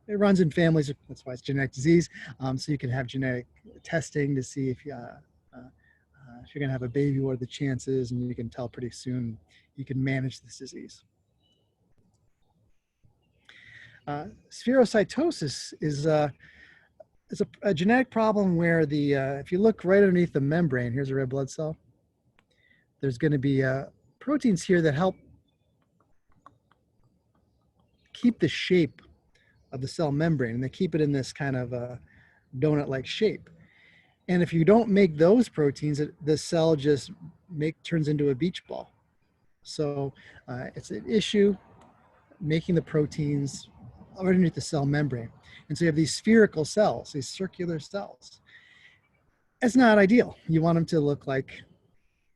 it runs in families. That's why it's genetic disease. So you can have genetic testing to see if you're going to have a baby, what are the chances, and you can tell pretty soon. You can manage this disease. Spherocytosis is a genetic problem where if you look right underneath the membrane, here's a red blood cell. There's going to be proteins here that help keep the shape of the cell membrane, and they keep it in this kind of donut-like shape. And if you don't make those proteins, the cell just turns into a beach ball. So it's an issue making the proteins underneath the cell membrane. And so you have these spherical cells, these circular cells. It's not ideal. You want them to look like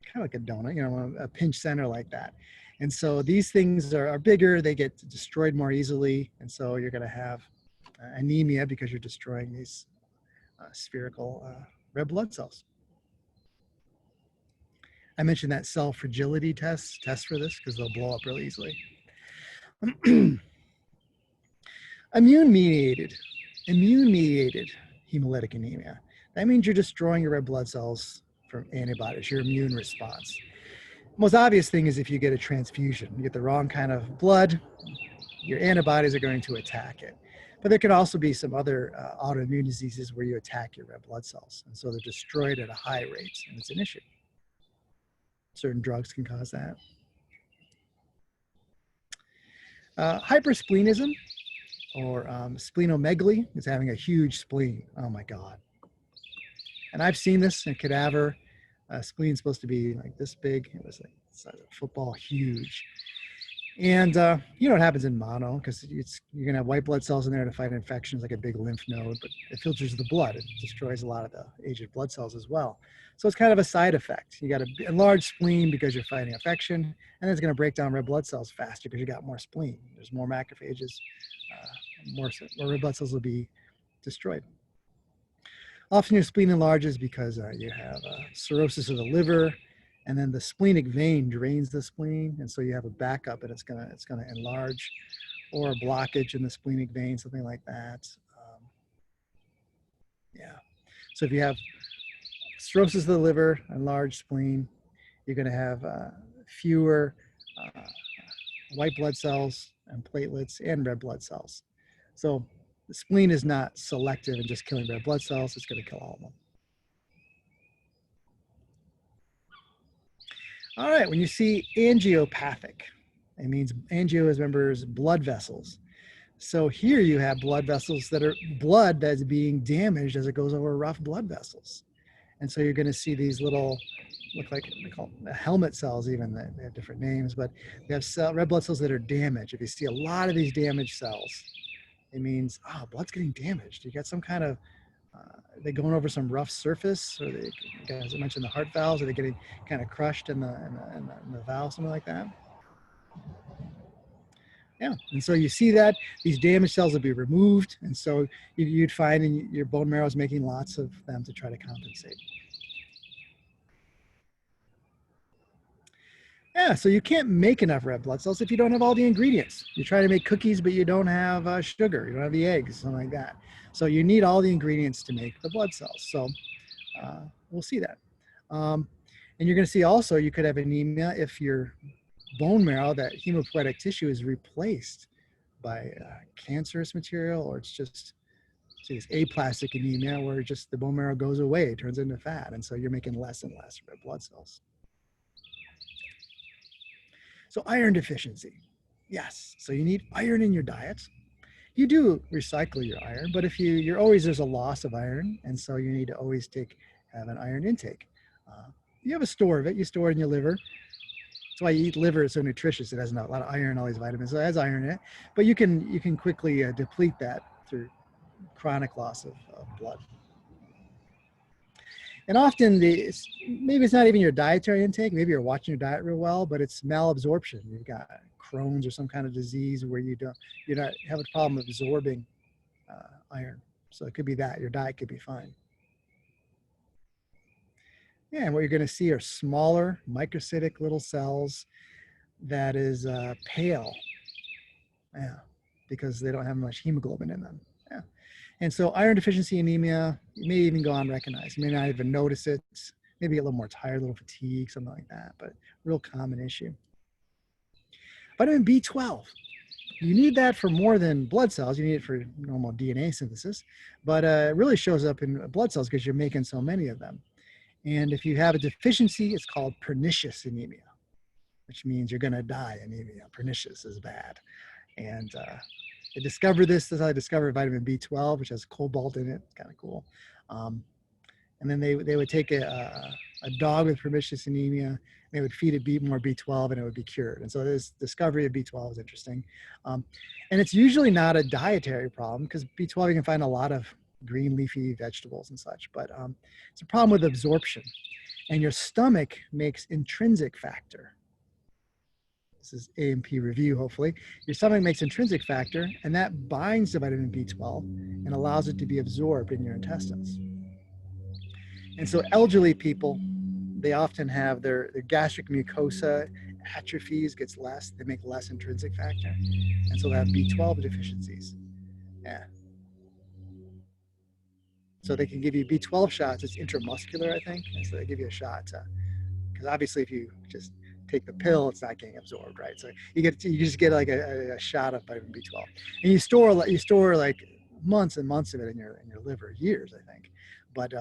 kind of like a donut, you know, a pinch center like that. And so these things are bigger, they get destroyed more easily. And so you're going to have anemia because you're destroying these spherical red blood cells. I mentioned that cell fragility test for this because they'll blow up really easily. Immune-mediated hemolytic anemia. That means you're destroying your red blood cells from antibodies, your immune response. Most obvious thing is if you get a transfusion, you get the wrong kind of blood, your antibodies are going to attack it. But there could also be some other autoimmune diseases where you attack your red blood cells. And so they're destroyed at a high rate, and it's an issue. Certain drugs can cause that. Hypersplenism, or splenomegaly, is having a huge spleen. Oh my God. And I've seen this in a cadaver. Spleen's supposed to be like this big. It was like the size of a football, huge. And you know what happens in mono, because you're going to have white blood cells in there to fight infections, like a big lymph node, but it filters the blood. It destroys a lot of the aged blood cells as well. So it's kind of a side effect. You got a enlarged spleen because you're fighting infection, and it's going to break down red blood cells faster because you got more spleen. There's more macrophages, more red blood cells will be destroyed. Often your spleen enlarges because you have cirrhosis of the liver, and then the splenic vein drains the spleen, and so you have a backup, and it's gonna enlarge, or a blockage in the splenic vein, something like that. Yeah. So if you have cirrhosis of the liver, enlarged spleen, you're going to have fewer white blood cells and platelets and red blood cells. So the spleen is not selective in just killing red blood cells, it's going to kill all of them. All right, when you see angiopathic, it means angio is, remember, blood vessels. So here you have blood vessels that are blood that's being damaged as it goes over rough blood vessels. And so you're going to see these little, look like, they call them helmet cells even, they have different names, but they have red blood cells that are damaged. If you see a lot of these damaged cells, it means, blood's getting damaged. You got some kind of, they're going over some rough surface, or they, as I mentioned, the heart valves, are they getting kind of crushed in the valve, something like that? Yeah, and so you see that these damaged cells will be removed, and so you'd find in your bone marrow is making lots of them to try to compensate. Yeah, so you can't make enough red blood cells if you don't have all the ingredients. You try to make cookies, but you don't have sugar, you don't have the eggs, something like that. So you need all the ingredients to make the blood cells. So we'll see that. And you're going to see also you could have anemia if your bone marrow, that hematopoietic tissue, is replaced by cancerous material, or it's just, see, this aplastic anemia where just the bone marrow goes away, it turns into fat, and so you're making less and less red blood cells. So iron deficiency, yes. So you need iron in your diet. You do recycle your iron, but if there's a loss of iron, and so you need to always have an iron intake. You have a store of it, you store it in your liver. That's why you eat liver, it's so nutritious. It has a lot of iron, all these vitamins, so it has iron in it. But you can quickly deplete that through chronic loss of blood. And often, maybe it's not even your dietary intake, maybe you're watching your diet real well, but it's malabsorption. You've got Crohn's or some kind of disease where you have a problem absorbing iron. So it could be that, your diet could be fine. Yeah, and what you're going to see are smaller microcytic little cells that is pale. Yeah, because they don't have much hemoglobin in them. Yeah. And so iron deficiency anemia, you may even go unrecognized. You may not even notice it. Maybe get a little more tired, a little fatigue, something like that, but real common issue. Vitamin B12. You need that for more than blood cells. You need it for normal DNA synthesis, but it really shows up in blood cells because you're making so many of them. And if you have a deficiency, it's called pernicious anemia, which means you're going to die anemia. Pernicious is bad. And they discovered this. That's how they discovered vitamin B12, which has cobalt in it. It's kind of cool. And then they would take a dog with pernicious anemia, they would feed it more B12, and it would be cured. And so this discovery of B12 is interesting. And it's usually not a dietary problem, because B12 you can find a lot of green leafy vegetables and such, but it's a problem with absorption. And your stomach makes intrinsic factor. This is AMP review, hopefully. Your stomach makes intrinsic factor, and that binds to vitamin B12 and allows it to be absorbed in your intestines. And so elderly people, they often have their gastric mucosa atrophies, gets less, they make less intrinsic factor. And so they have B12 deficiencies. Yeah. So they can give you B12 shots, it's intramuscular, I think. And so they give you a shot because obviously if you just take the pill, it's not getting absorbed, right? So you just get like a shot of vitamin B12. And you store like months and months of it in your liver, years, I think. But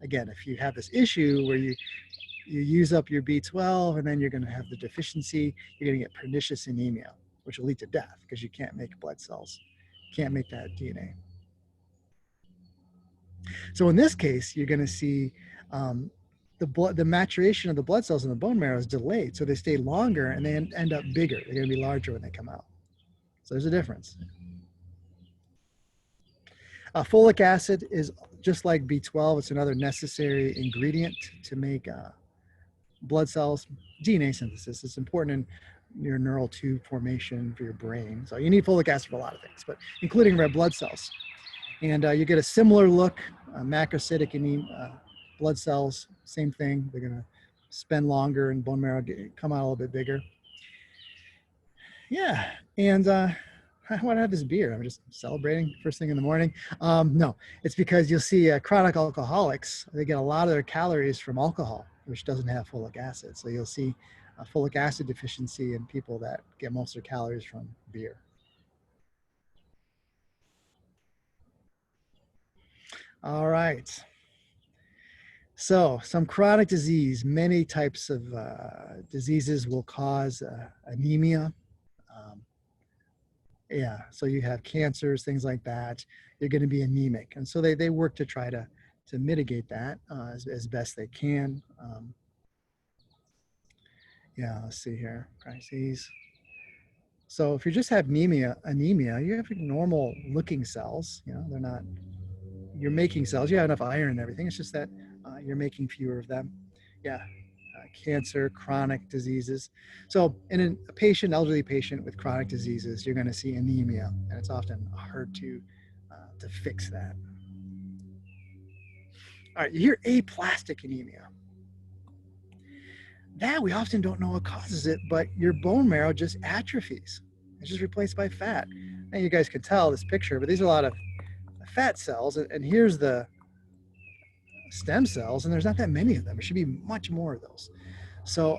again, if you have this issue where you use up your B12 and then you're going to have the deficiency, you're going to get pernicious anemia, which will lead to death because you can't make blood cells, can't make that DNA. So in this case, you're going to see the maturation of the blood cells in the bone marrow is delayed. So they stay longer and they end up bigger. They're going to be larger when they come out. So there's a difference. Folic acid is just like B12. It's another necessary ingredient to make blood cells, DNA synthesis. It's important in your neural tube formation for your brain. So you need folic acid for a lot of things, but including red blood cells. And you get a similar look, macrocytic anemia, blood cells, same thing. They're going to spend longer and bone marrow come out a little bit bigger. Yeah, and I want to have this beer. I'm just celebrating first thing in the morning. No, it's because you'll see chronic alcoholics, they get a lot of their calories from alcohol, which doesn't have folic acid. So you'll see a folic acid deficiency in people that get most of their calories from beer. All right. So some chronic disease, many types of diseases will cause anemia. Yeah, so you have cancers, things like that. You're going to be anemic. And so they work to try to mitigate that as best they can. Yeah, let's see here, crises. So if you just have anemia, you have normal looking cells, you know, they're not, you're making cells, you have enough iron and everything. It's just that you're making fewer of them. Yeah, cancer, chronic diseases. So in a patient, elderly patient with chronic diseases, you're going to see anemia, and it's often hard to fix that. All right, you hear aplastic anemia. That we often don't know what causes it, but your bone marrow just atrophies. It's just replaced by fat. And you guys can tell this picture, but these are a lot of fat cells, and here's the stem cells, and there's not that many of them. There should be much more of those. So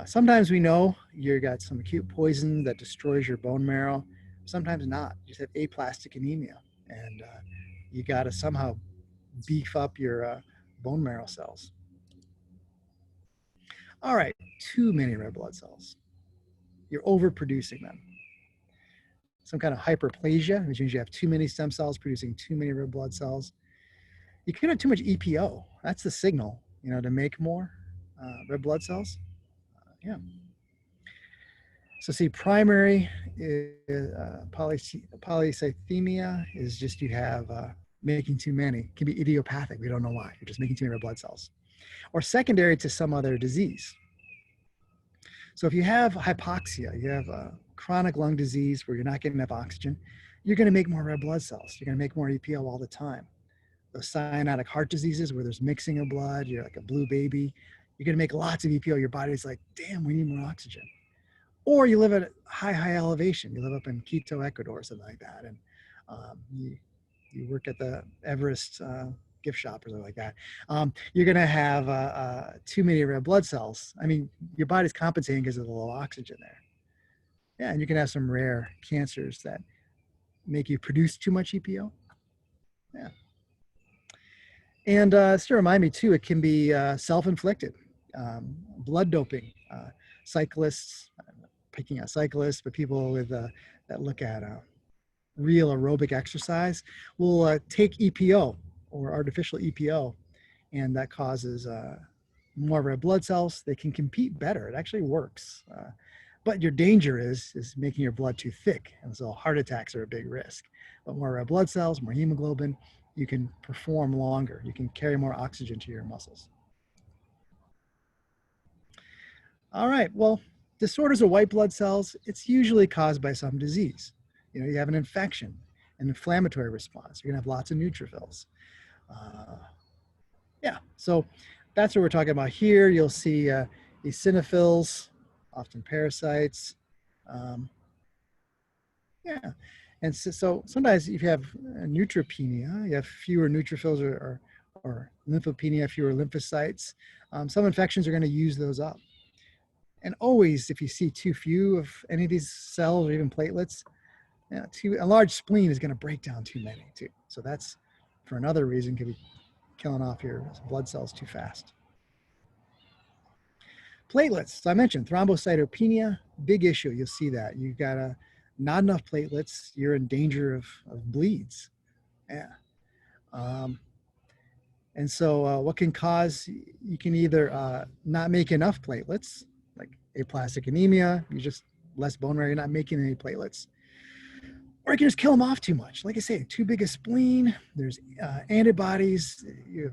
sometimes we know you got some acute poison that destroys your bone marrow. Sometimes not. You just have aplastic anemia, and you got to somehow beef up your bone marrow cells. All right, too many red blood cells. You're overproducing them. Some kind of hyperplasia, which means you have too many stem cells producing too many red blood cells. You can have too much EPO. That's the signal, you know, to make more red blood cells. Yeah. So see, primary polycythemia is just you have making too many. It can be idiopathic. We don't know why. You're just making too many red blood cells. Or secondary to some other disease. So if you have hypoxia, you have a chronic lung disease where you're not getting enough oxygen, you're going to make more red blood cells. You're going to make more EPO all the time. Those cyanotic heart diseases where there's mixing of blood, you're like a blue baby, you're going to make lots of EPO. Your body's like, damn, we need more oxygen. Or you live at a high elevation. You live up in Quito, Ecuador, or something like that. And you work at the Everest gift shop or something like that. You're going to have too many red blood cells. I mean, your body's compensating because of the low oxygen there. Yeah, and you can have some rare cancers that make you produce too much EPO. Yeah. And just to remind me too, it can be self-inflicted. Blood doping, cyclists, picking out cyclists, but people with that look at real aerobic exercise will take EPO or artificial EPO, and that causes more red blood cells. They can compete better. It actually works. But your danger is making your blood too thick, and so heart attacks are a big risk. But more red blood cells, more hemoglobin, you can perform longer. You can carry more oxygen to your muscles. All right, well, disorders of white blood cells, it's usually caused by some disease. You know, you have an infection, an inflammatory response. You're gonna have lots of neutrophils. Yeah, so that's what we're talking about here. You'll see eosinophils, often parasites. Um, yeah, and so sometimes if you have neutropenia, you have fewer neutrophils or lymphopenia, fewer lymphocytes. Some infections are going to use those up. And always, if you see too few of any of these cells or even platelets, a large spleen is going to break down too many too. So that's, for another reason, could be killing off your blood cells too fast. Platelets, so I mentioned thrombocytopenia, big issue. You'll see that. You've got not enough platelets, you're in danger of bleeds. Yeah. And so what can cause, you can either not make enough platelets, like aplastic anemia, you just less bone marrow, you're not making any platelets. Or you can just kill them off too much. Like I say, too big a spleen, there's antibodies, you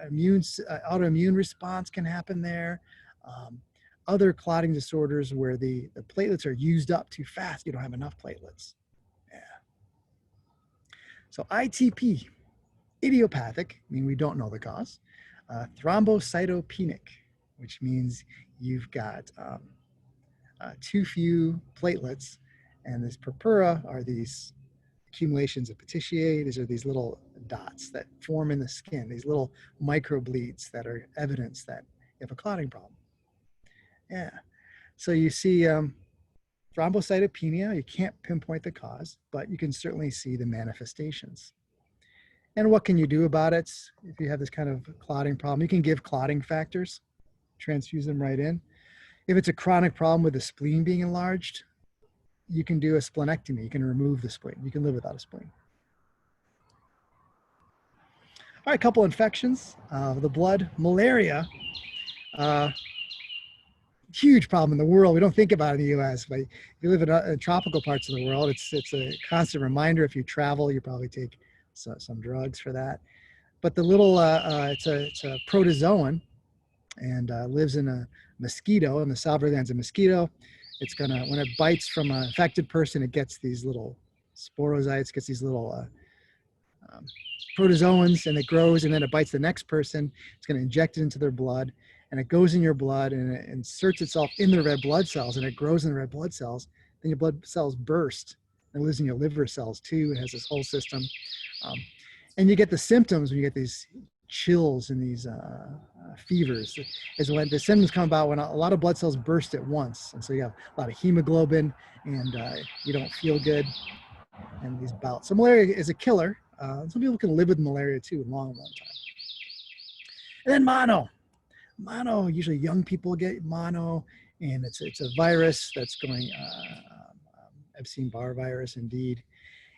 have autoimmune response can happen there. Other clotting disorders where the platelets are used up too fast, you don't have enough platelets. Yeah. So ITP, idiopathic, I mean, we don't know the cause. Thrombocytopenic, which means you've got too few platelets, and this purpura are these accumulations of petechiae. These are these little dots that form in the skin, these little microbleeds that are evidence that you have a clotting problem. Yeah, so you see thrombocytopenia, you can't pinpoint the cause, but you can certainly see the manifestations. And what can you do about it? If you have this kind of clotting problem, you can give clotting factors, transfuse them right in. If it's a chronic problem with the spleen being enlarged, you can do a splenectomy. You can remove the spleen. You can live without a spleen. All right, a couple infections. The blood, malaria, huge problem in the world. We don't think about it in the U.S., but if you live in tropical parts of the world, it's a constant reminder. If you travel, you probably take some drugs for that. But the little, it's a protozoan, and lives in a mosquito, and the salivary gland's a mosquito. It's gonna, when it bites from an infected person, it gets these little sporozytes, gets these little protozoans, and it grows, and then it bites the next person. It's gonna inject it into their blood, and it goes in your blood, and it inserts itself in the red blood cells, and it grows in the red blood cells. Then your blood cells burst, and it lives in your liver cells too. It has this whole system. And you get the symptoms when you get these chills and these fevers, is when the symptoms come about when a lot of blood cells burst at once. And so you have a lot of hemoglobin, and you don't feel good, and these bouts. So malaria is a killer. Some people can live with malaria too, a long, long time. And then mono, usually young people get mono, and it's a virus that's going, Epstein-Barr virus indeed.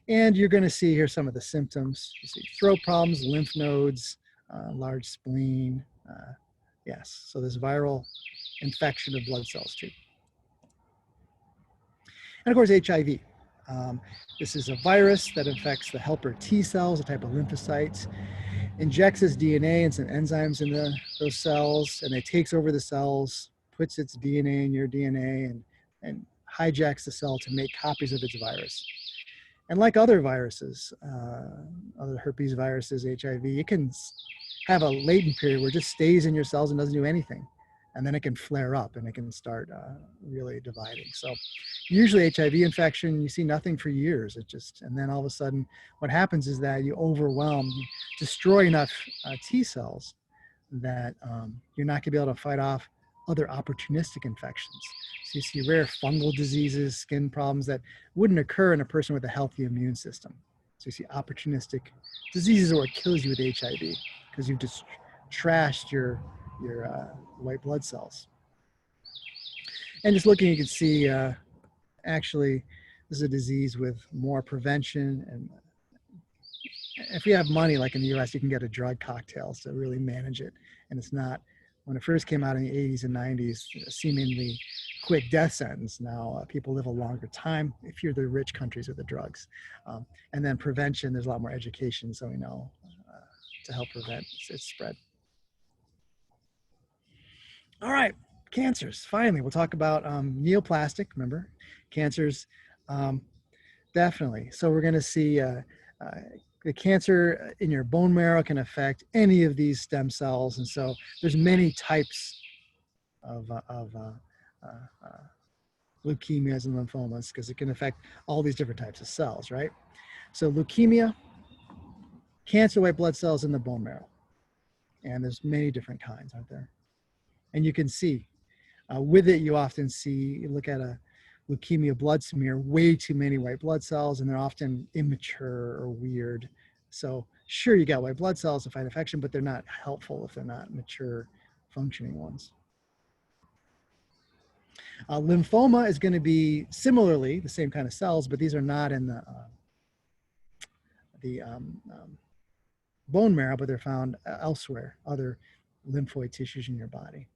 And you're going to see here some of the symptoms. You see throat problems, lymph nodes, large spleen. Yes, so there's viral infection of blood cells too. And of course, HIV. This is a virus that infects the helper T cells, a type of lymphocytes, injects its DNA and some enzymes in those cells, and it takes over the cells, puts its DNA in your DNA, and hijacks the cell to make copies of its virus. And like other viruses, other herpes viruses, HIV, it can have a latent period where it just stays in your cells and doesn't do anything. And then it can flare up, and it can start really dividing. So usually HIV infection, you see nothing for years. And then all of a sudden, what happens is that you destroy enough T cells that you're not gonna be able to fight off other opportunistic infections. So you see rare fungal diseases, skin problems that wouldn't occur in a person with a healthy immune system. So you see opportunistic diseases, or it kills you with HIV because you've just trashed your white blood cells. And just looking, you can see actually this is a disease with more prevention. And if you have money, like in the US, you can get a drug cocktail to really manage it. And it's not, when it first came out in the 80s and 90s, a seemingly quick death sentence. Now people live a longer time if you're the rich countries with the drugs. And then prevention, there's a lot more education, so we know to help prevent its spread. All right, cancers. Finally, we'll talk about neoplastic, remember, cancers, definitely. So we're gonna see the cancer in your bone marrow can affect any of these stem cells. And so there's many types of leukemias and lymphomas because it can affect all these different types of cells, right? So leukemia, cancer white blood cells in the bone marrow. And there's many different kinds, aren't there? And you can see with it, you often see, you look at a leukemia blood smear, way too many white blood cells, and they're often immature or weird. So sure, you got white blood cells to fight infection, but they're not helpful if they're not mature, functioning ones. Lymphoma is going to be similarly the same kind of cells, but these are not in the bone marrow, but they're found elsewhere, other lymphoid tissues in your body.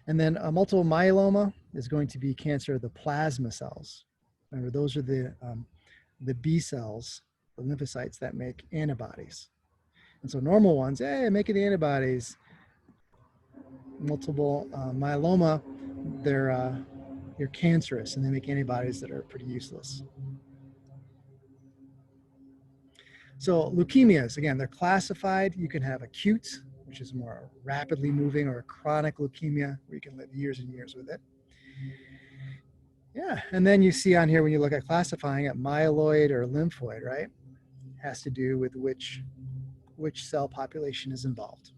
And then multiple myeloma is going to be cancer of the plasma cells. Remember, those are the B cells, the lymphocytes that make antibodies. And so normal ones, hey, making the antibodies. Multiple myeloma, they're cancerous and they make antibodies that are pretty useless. So leukemias, again, they're classified. You can have acute, which is more rapidly moving, or a chronic leukemia, where you can live years and years with it. Yeah, and then you see on here when you look at classifying it, myeloid or lymphoid, right? Has to do with which cell population is involved.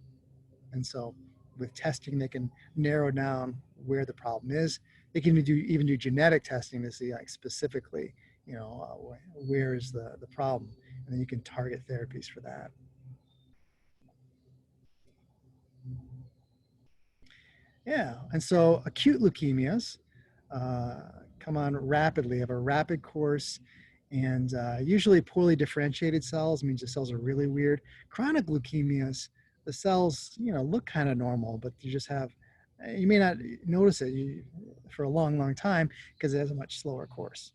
And so with testing, they can narrow down where the problem is. They can even do genetic testing to see like specifically, you know, where is the problem, and then you can target therapies for that. Yeah, and so acute leukemias come on rapidly, have a rapid course, and usually poorly differentiated cells means the cells are really weird. Chronic leukemias, the cells, you know, look kind of normal, but you just have, you may not notice it for a long, long time because it has a much slower course.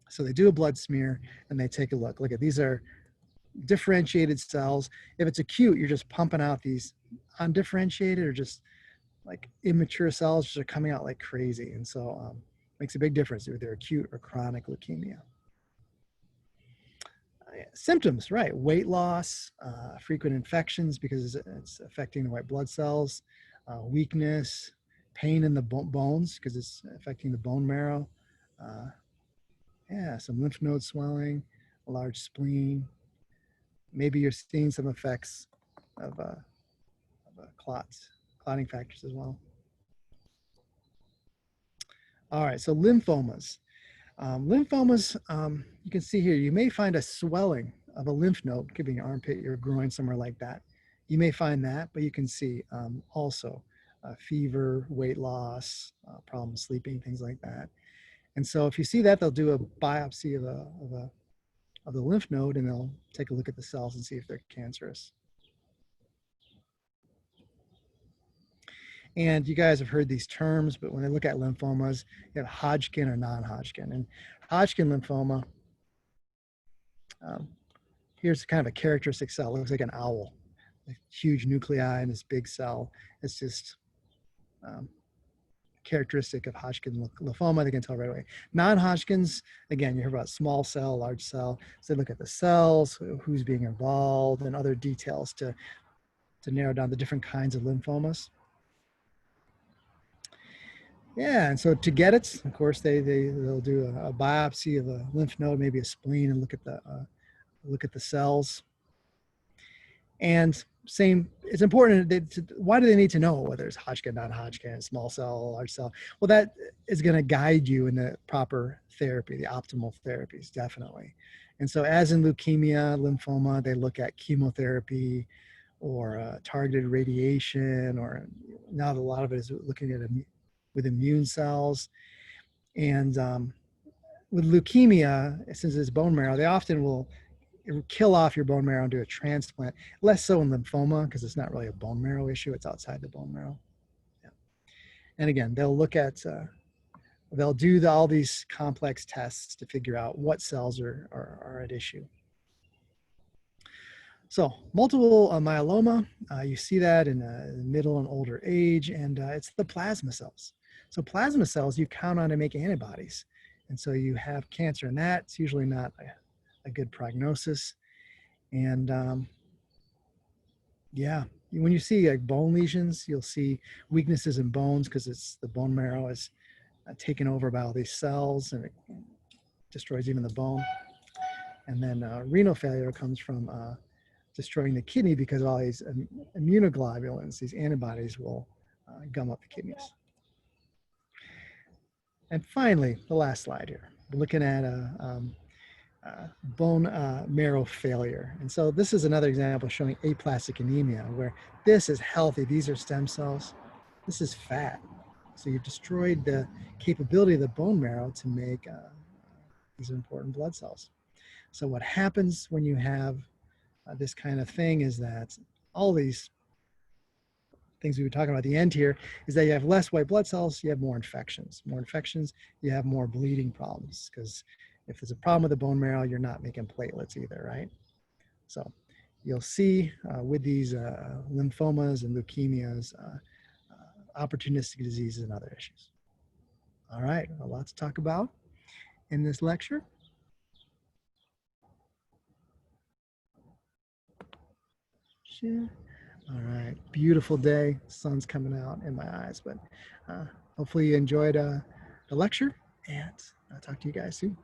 So they do a blood smear and they take a look. Look at, these are differentiated cells. If it's acute, you're just pumping out these undifferentiated or just like immature cells just are coming out like crazy. And so makes a big difference if they're acute or chronic leukemia. Symptoms, right? Weight loss, frequent infections because it's affecting the white blood cells, weakness, pain in the bones because it's affecting the bone marrow. Yeah, some lymph node swelling, a large spleen. Maybe you're seeing some effects of clotting factors as well. All right, so lymphomas. Lymphomas, you can see here, you may find a swelling of a lymph node, could be your armpit, your groin, somewhere like that. You may find that, but you can see also fever, weight loss, problems sleeping, things like that. And so if you see that, they'll do a biopsy of the lymph node and they'll take a look at the cells and see if they're cancerous. And you guys have heard these terms, but when they look at lymphomas, you have Hodgkin or non-Hodgkin. And Hodgkin lymphoma, here's kind of a characteristic cell. It looks like an owl, a huge nuclei in this big cell. It's just characteristic of Hodgkin lymphoma. They can tell right away. Non-Hodgkin's, again, you hear about small cell, large cell. So they look at the cells, who's being involved, and other details to narrow down the different kinds of lymphomas. Yeah, and so to get it, of course, they'll do a biopsy of a lymph node, maybe a spleen, and look at the cells. And same, it's important. Why do they need to know whether it's Hodgkin, non-Hodgkin, small cell, large cell? Well, that is going to guide you in the proper therapy, the optimal therapies, definitely. And so, as in leukemia, lymphoma, they look at chemotherapy or targeted radiation, or now a lot of it is looking at with immune cells. And with leukemia, since it's bone marrow, they often will kill off your bone marrow and do a transplant. Less so in lymphoma because it's not really a bone marrow issue. It's outside the bone marrow. Yeah. And again, they'll look at, they'll do all these complex tests to figure out what cells are at issue. So multiple myeloma, you see that in middle and older age, and it's the plasma cells. So plasma cells you count on to make antibodies. And so you have cancer in that. It's usually not a good prognosis. And yeah, when you see like bone lesions, you'll see weaknesses in bones because it's the bone marrow is taken over by all these cells and it destroys even the bone. And then renal failure comes from destroying the kidney because all these immunoglobulins, these antibodies, will gum up the kidneys. And finally, the last slide here, we're looking at bone marrow failure. And so this is another example showing aplastic anemia, where this is healthy. These are stem cells. This is fat. So you've destroyed the capability of the bone marrow to make these important blood cells. So what happens when you have this kind of thing is that all these things we were talking about at the end here is that you have less white blood cells, you have more infections. More infections, you have more bleeding problems, because if there's a problem with the bone marrow, you're not making platelets either, right? So you'll see with these lymphomas and leukemias, opportunistic diseases and other issues. All right, a lot to talk about in this lecture. Sure. All right, beautiful day. Sun's coming out in my eyes, but hopefully you enjoyed the lecture, and I'll talk to you guys soon.